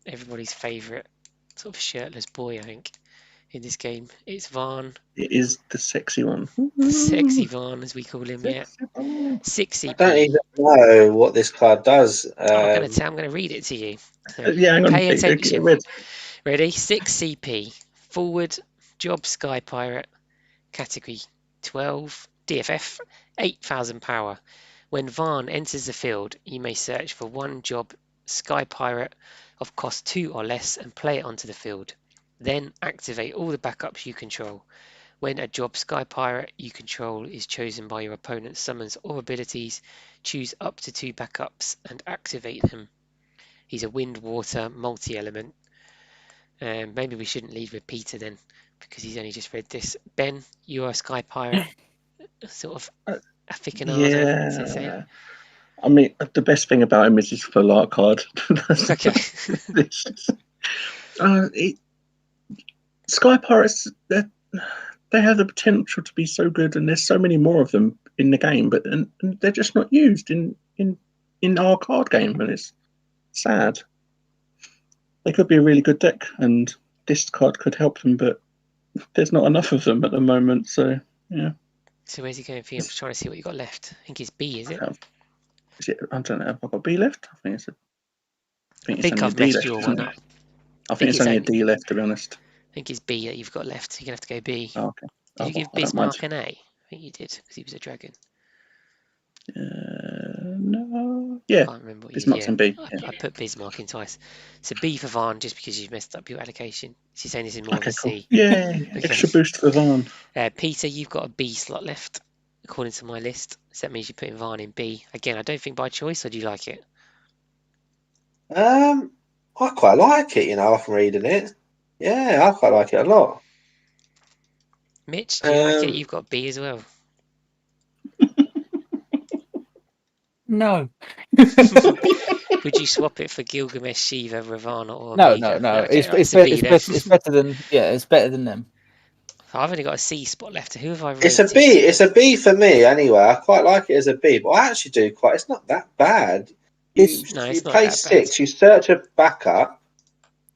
everybody's favourite sort of shirtless boy, I think, in this game. It's Varn. It is the sexy one. The sexy Varn, as we call him, yeah. 6 CP. I don't even know what this card does. I'm going to read it to you. So yeah, hang on. pay attention. Ready? 6 CP. Forward, Job Sky Pirate, Category 12, DFF, 8,000 power. When Varn enters the field, you may search for one Job Sky Pirate of cost 2 or less and play it onto the field. Then activate all the backups you control. When a Job Sky Pirate you control is chosen by your opponent's summons or abilities, choose up to 2 backups and activate them. He's a wind, water, multi-element. Maybe we shouldn't lead with Peter then, because he's only just read this. Ben, you're a Sky Pirate, sort of aficionado. Yeah. I mean, the best thing about him is his full art card. Okay. Sky Pirates, they have the potential to be so good, and there's so many more of them in the game, but and they're just not used in our card game, and it's sad. They could be a really good deck, and this card could help them, but there's not enough of them at the moment, so yeah. So where's he going for you? I'm trying to see what you got left. I think it's B, is it? I don't know. Have I got B left? I think I've messed your one up. I think it's only a D left, to be honest. I think it's B that you've got left. You're going to have to go B. Oh, okay. Did you give Bismarck an A? I think you did, because he was a dragon. No. Yeah. I can't remember what Bismarck's in B. I put Bismarck in twice. So B for Varn, just because you've messed up your allocation. She's saying this is more of a C. Yeah. Extra boost for Varn. Peter, you've got a B slot left, according to my list. So that means you're putting Varn in B. Again, I don't think by choice, or do you like it? I quite like it, after reading it. Yeah, I quite like it a lot. Mitch, do you like it? You've got B as well. No. Would you swap it for Gilgamesh, Shiva, Ravana, or No. Okay, It's better than it's better than them. I've only got a C spot left. Who have I rated? It's a B. It's a B for me anyway. I quite like it as a B, but I actually do quite. It's not that bad. No, you it's not play that 6. You search a backup.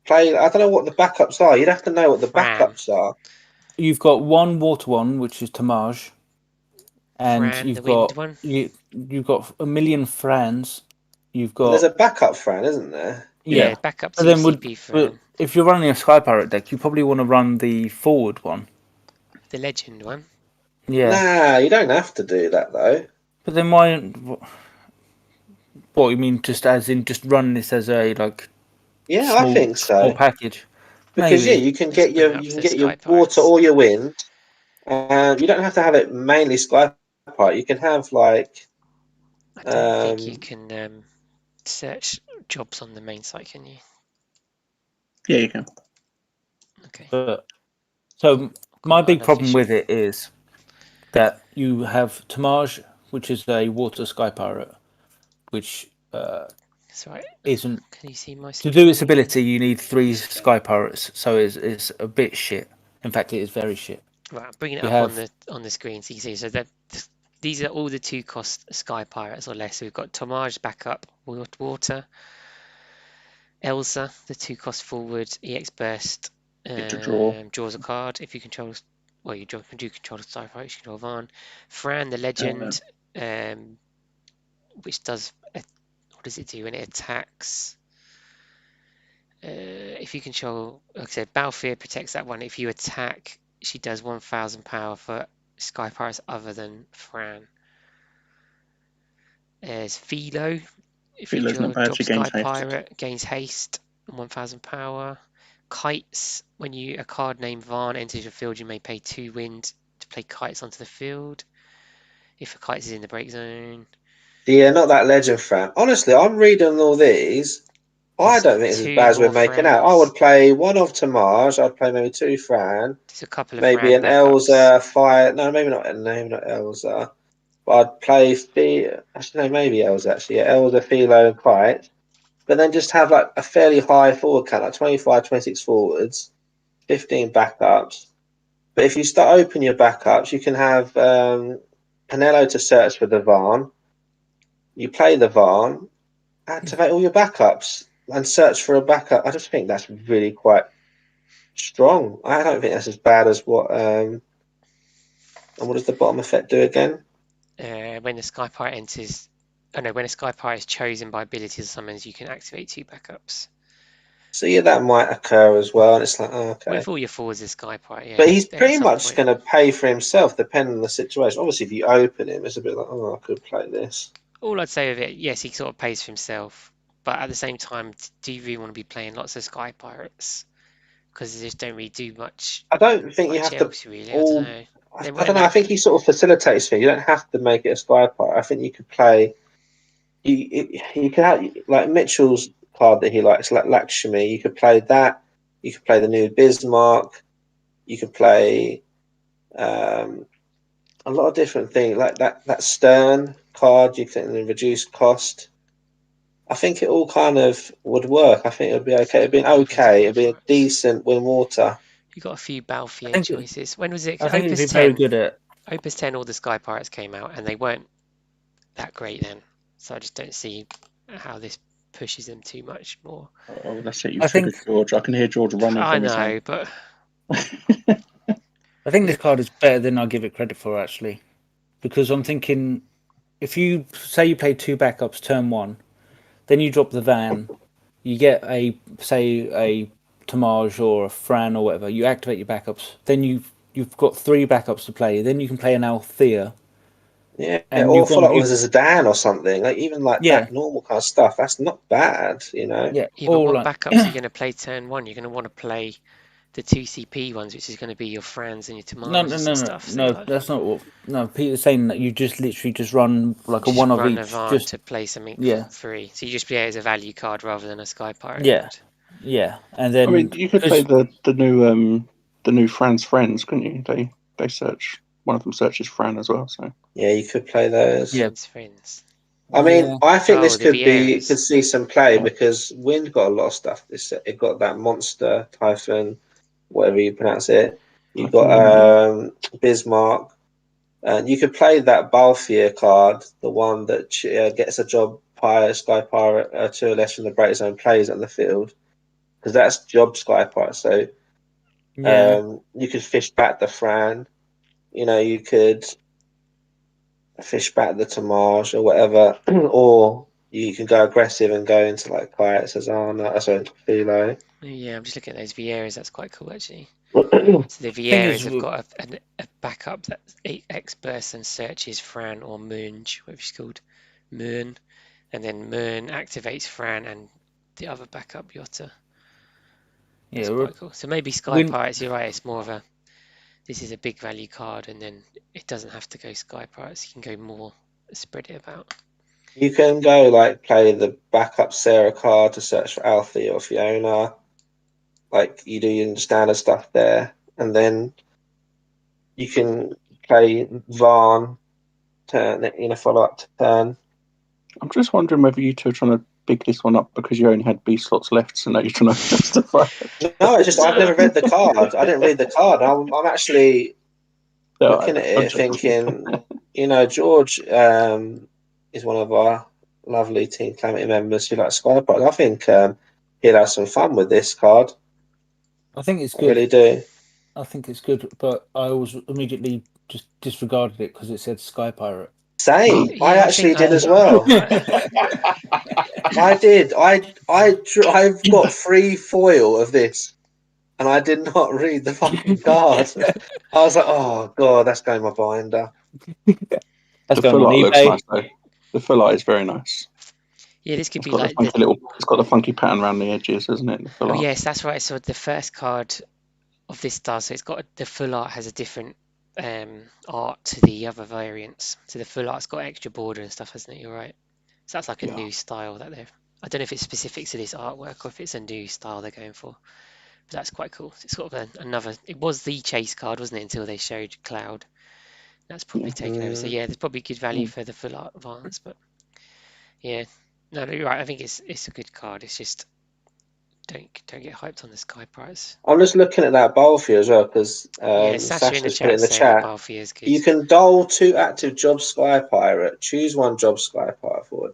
Play. I don't know what the backups are. You'd have to know what the Fran. backups are. You've got one water one, which is Tamaj, and Fran, the wind one. you've got a million Frans. You've And there's got a backup Fran, isn't there? Yeah, backup But then CP but Fran. if you're running a Sky Pirate deck, you probably want to run the forward one. The legend one. Yeah, Nah, you don't have to do that though. but then why? What you mean? Just as in just run this as a Yeah, I small think small so. package? Because Maybe. you can Just get bring your it up you to can the get your Sky water Pirates. or your wind. You don't have to have it mainly Sky Pirate. You can have like I don't think you can search jobs on the main site, can you? Yeah, you can. Okay. But so my big problem unofficial. with it is that you have Tamaj, which is a water Sky Pirate, which That's right. isn't. Can you see my To do its screen? ability, you need 3 Sky Pirates, so it's a bit shit. In fact, it is very shit. Right, I'm bringing it You up have on the screen so you can see. So that these are all the 2 cost Sky Pirates or less. So we've got Tomage backup, water, Elsa, the 2 cost forward, EX burst, Get to draw. draws a card. If you control, well, you do control the Sky Pirate, you can draw Van. Fran, the legend, which does what does it do when it attacks? If you control, like I said, Balfir protects that one. If you attack, she does 1,000 power for Sky Pirates other than Fran. There's Philo. If you Philo's not bad. drop She gains Sky haste. Pirate, gains haste and 1,000 power. Kites. When a card named Varn enters your field, you may pay 2 wind to play kites onto the field. If a kite is in the break zone. Yeah, not that legend Fran. Honestly, I'm reading all these. I There's don't think it's as 2 bad as we're more making out. Frans. I would play one of Tamaj. I'd play maybe 2 Fran. There's a couple of Maybe Fran an backups. Elsa, fire. No, maybe not. Maybe not Elsa. But I'd play actually, no, maybe Elsa. Actually, yeah, Elsa, Philo, and Kite. But then just have like a fairly high forward count, like 25, 26 forwards, 15 backups. But if you start opening your backups, you can have Pinello to search for the Varn. You play the Varn, activate all your backups, and search for a backup. I just think that's really quite strong. I don't think that's as bad as what. And what does the bottom effect do again? When the Sky Pirate enters, when a Sky Pirate is chosen by abilities or summons, you can activate 2 backups. So yeah, that might occur as well. And it's like, oh, okay. Well, if all your forwards are Sky Pirate, yeah. But he's at pretty some much point. going to pay for himself, depending on the situation. Obviously, if you open him, it's a bit like, oh, I could play this. All I'd say of it, yes, he sort of pays for himself, but at the same time, do you really want to be playing lots of Sky Pirates? Because they just don't really do much. I don't think you Much have to else, really. all. I don't know. I don't know. I think he sort of facilitates things. You don't have to make it a Sky Pirate. I think you could play. You can have like Mitchell's card that he likes, like Lakshmi. You could play that. You could play the new Bismarck. You could play a lot of different things, like that Stern card. You can reduce cost. I think it all kind of would work. I think it would be okay. It'd be okay. It'd be a decent win water. You got a few Balfier think choices. When was it? I think it'd Opus be very 10. good at. Opus 10, all the Sky Pirates came out, and they weren't that great then. So I just don't see how this pushes them too much more. Oh, that's it. You I triggered think- George. I can hear George running I from his know, head. but I think this card is better than I give it credit for, actually, because I'm thinking if you say you play 2 backups turn 1, then you drop the van, you get a Tamaj or a Fran or whatever. You activate your backups, then you've got 3 backups to play. Then you can play an Althea. Yeah, And or you've for got like with a Zidane or something, like even like Yeah. that normal kind of stuff. That's not bad, you know. yeah, yeah, but or what like backups are you going to play turn 1? You're going to want to play the 2 CP ones, which is going to be your Frans and your Tamages and stuff. So no. like, That's not what. No, Peter's saying that you just literally just run like a just one of run each. a Varn Just to play something yeah. free. So you just play it as a value card rather than a Sky Pirate Yeah. card. yeah, and I then mean, you could play the new Fran's friends, couldn't you? They search. One of them searches Fran as well. So Yeah, you could play those. Yeah. Friends. I mean, Yeah. I think Oh, this the could see some play Yeah. because Wind got a lot of stuff. It got that monster Typhon, whatever you pronounce it. You got Bismarck. And you could play that Balthier card, the one that gets a job pirate, Sky Pirate, 2 or less from the break zone, plays on the field, because that's job Sky Pirate. So you could fish back the Fran, you could fish back the Tamaj or whatever, or you can go aggressive and go into like Pirates Azana, sorry, Philo. Yeah, I'm just looking at those Vieras. That's quite cool, actually. Yeah, So the Vieras have got a backup that's 8x burst and searches Fran or Moonge, whatever she's called, Moon, and then Moon activates Fran and the other backup Yotta. That's quite cool. So maybe Sky Pirates, you're right, it's more of this is a big value card, and then it doesn't have to go Sky Pirates, you can go more, spread it about. you can go like play the backup Sarah card to search for Alfie or Fiona. Like you do your standard stuff there, and then you can play Varn turn, follow up turn. I'm just wondering whether you two are trying to big this one up because you only had B slots left, so now you're trying to justify it. No, it's just I've never read the card. I didn't read the card. I'm actually looking at it thinking, George is one of our lovely Team Calamity members who likes Sky Pirates. I think he'd have some fun with this card. I think it's good. I really do. I think it's good, but I always immediately just disregarded it because it said Sky Pirate. Same. I actually did as well. I did. I've got 3 foil of this, and I did not read the fucking card. I was like, oh god, that's going in my binder. The full art looks nice though. The full art is very nice. Yeah, this could be like it's got the funky pattern around the edges, isn't it? Oh yes, that's right. So the first card of this style, so it's got the full art has a different art to the other variants. So the full art's got extra border and stuff, hasn't it? You're right. So that's like a new style that they've. I don't know if it's specific to this artwork or if it's a new style they're going for. But that's quite cool. It's sort of another. It was the chase card, wasn't it? Until they showed Cloud. That's probably taken over. So yeah, there's probably good value for the full art advance, but yeah. No, you're right. I think it's a good card. It's just don't get hyped on the Sky Prize. I'm just looking at that Balthier as well because Sasha's put it in the chat. Balthier's good. You can dole 2 active job Sky Pirate. Choose 1 job Sky Pirate forward.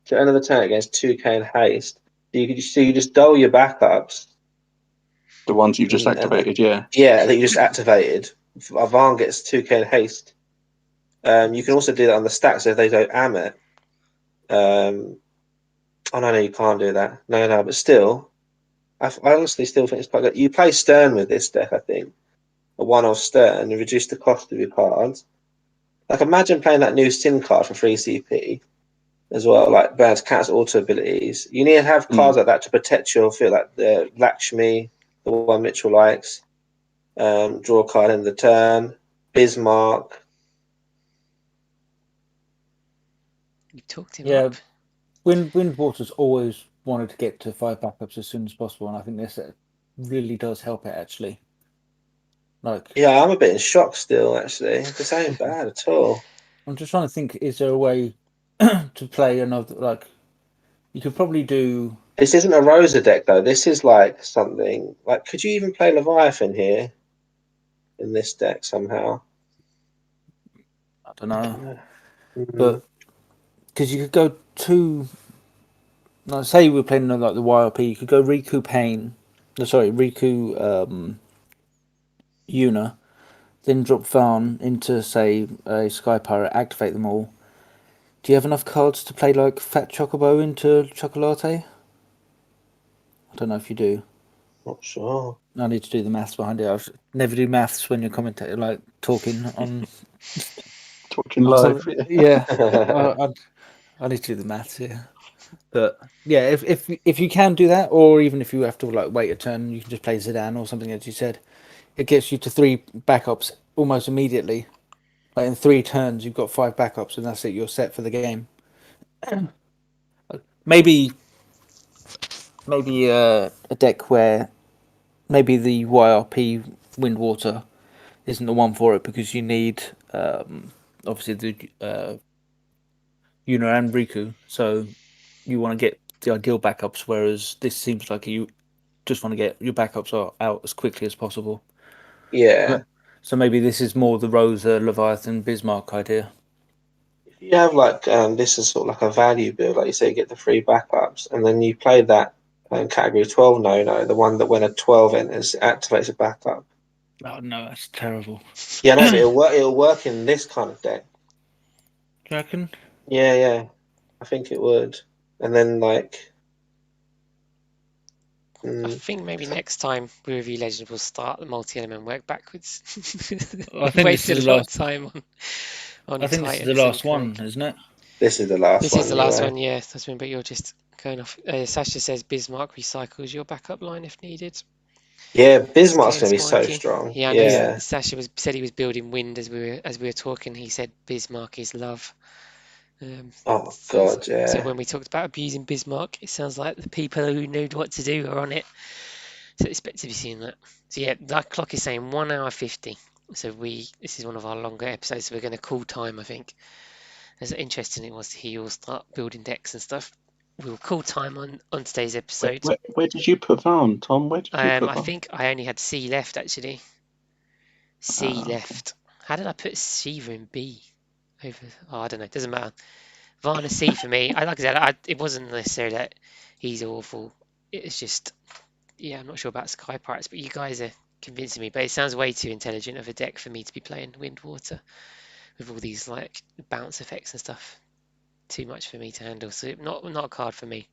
To end of the turn against 2k in haste. You just dole your backups. The ones you just activated, yeah. Yeah, that you just activated. Varn gets 2k in haste. You can also do that on the stack, so if they don't am it. Oh no, you can't do that. No, but still, I honestly still think it's quite good. You play Stern with this deck, I think. A 1-off Stern, and reduce the cost of your cards. Like, imagine playing that new Sin card for 3 CP as well, like Burns cancel auto abilities. You need to have cards like that to protect your field, like the Lakshmi, the one Mitchell likes. Draw a card in the turn. Bismarck. You talked him up. Windwater's always wanted to get to 5 backups as soon as possible, and I think this really does help it actually. Yeah, I'm a bit in shock still. Actually, this ain't bad at all. I'm just trying to think: is there a way to play another? You could probably do. This isn't a Rosa deck though. This is like something like. Could you even play Leviathan here? In this deck somehow. I don't know, but because you could go 2. Say we're playing like the YRP, you could go Riku Pain. Riku Yuna, then drop Varn into say a Sky Pirate, activate them all. Do you have enough cards to play like Fat Chocobo into Chocolate? I don't know if you do. Not sure. I need to do the maths behind it. I never do maths when you're commentating, like talking on. Talking live. Yeah. I need to do the maths here. But yeah, if you can do that, or even if you have to like wait a turn, you can just play Zidane or something, as you said. It gets you to 3 backups almost immediately. Like in 3 turns, you've got 5 backups, and that's it. You're set for the game. Maybe a deck where maybe the YRP Windwater isn't the one for it because you need obviously the Yuna and Riku, so you want to get the ideal backups, whereas this seems like you just want to get your backups out as quickly as possible. Yeah. So maybe this is more the Rosa, Leviathan, Bismarck idea. If you have like this is sort of like a value build, like you say, you get the 3 backups, and then you play that category 12 the one that when a 12 enters, it activates a backup. Oh no, that's terrible. Yeah, no, but it'll work in this kind of deck. Do you reckon? Yeah, I think it would. And then like, I think maybe next time we review Legend, we'll start the multi-element and work backwards. I think Wasted a lot of time on I think this is the Titans last and one, Craig. isn't it? this is the last This one. is the last yeah. one, yeah. That's one, but you're just going off. Sasha says Bismarck recycles your backup line if needed. Yeah, Bismarck's Getting going to be so spiky. strong. Yeah, I know. Yeah. Sasha said he was building wind as we were talking. He said Bismarck is love. Oh God, yeah. So when we talked about abusing Bismarck, it sounds like the people who knew what to do are on it. So expect to be seeing that. So yeah, that clock is saying 1 hour 50. So this is one of our longer episodes. So we're going to call time, I think. As interesting it was to hear you all start building decks and stuff. We'll call time on today's episode. Where did you put Varn, Tom? Where did you put I Varn? think I only had C left actually. C left. How did I put Shiva in B? I don't know. It doesn't matter. Varna C for me. Like I said, it wasn't necessarily that he's awful. It's just, yeah, I'm not sure about Sky Pirates, but you guys are convincing me. But it sounds way too intelligent of a deck for me to be playing Wind Water with all these like bounce effects and stuff. Too much for me to handle. So not a card for me.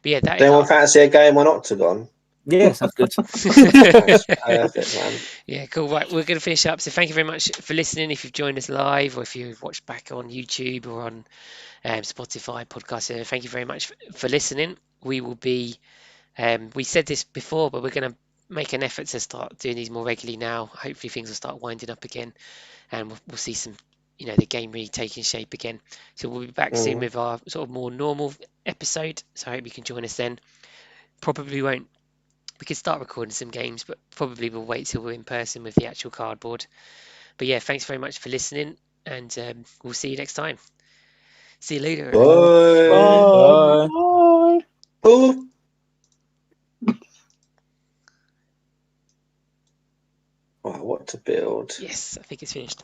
But yeah, that is. Anyone fancy a game on Octagon? Yeah, sounds good. That's perfect, man. Yeah, cool. Right, we're going to finish up. So thank you very much for listening. If you've joined us live or if you've watched back on YouTube or on Spotify podcast, thank you very much for listening. We will be, we said this before, but we're going to make an effort to start doing these more regularly now. Hopefully things will start winding up again and we'll see some, the game really taking shape again. So we'll be back soon with our sort of more normal episode. So I hope you can join us then. Probably won't. We could start recording some games, but probably we'll wait till we're in person with the actual cardboard. But yeah, thanks very much for listening, and we'll see you next time. See you later. Bye. Bye. Oh. Wow, what to build? Yes, I think it's finished.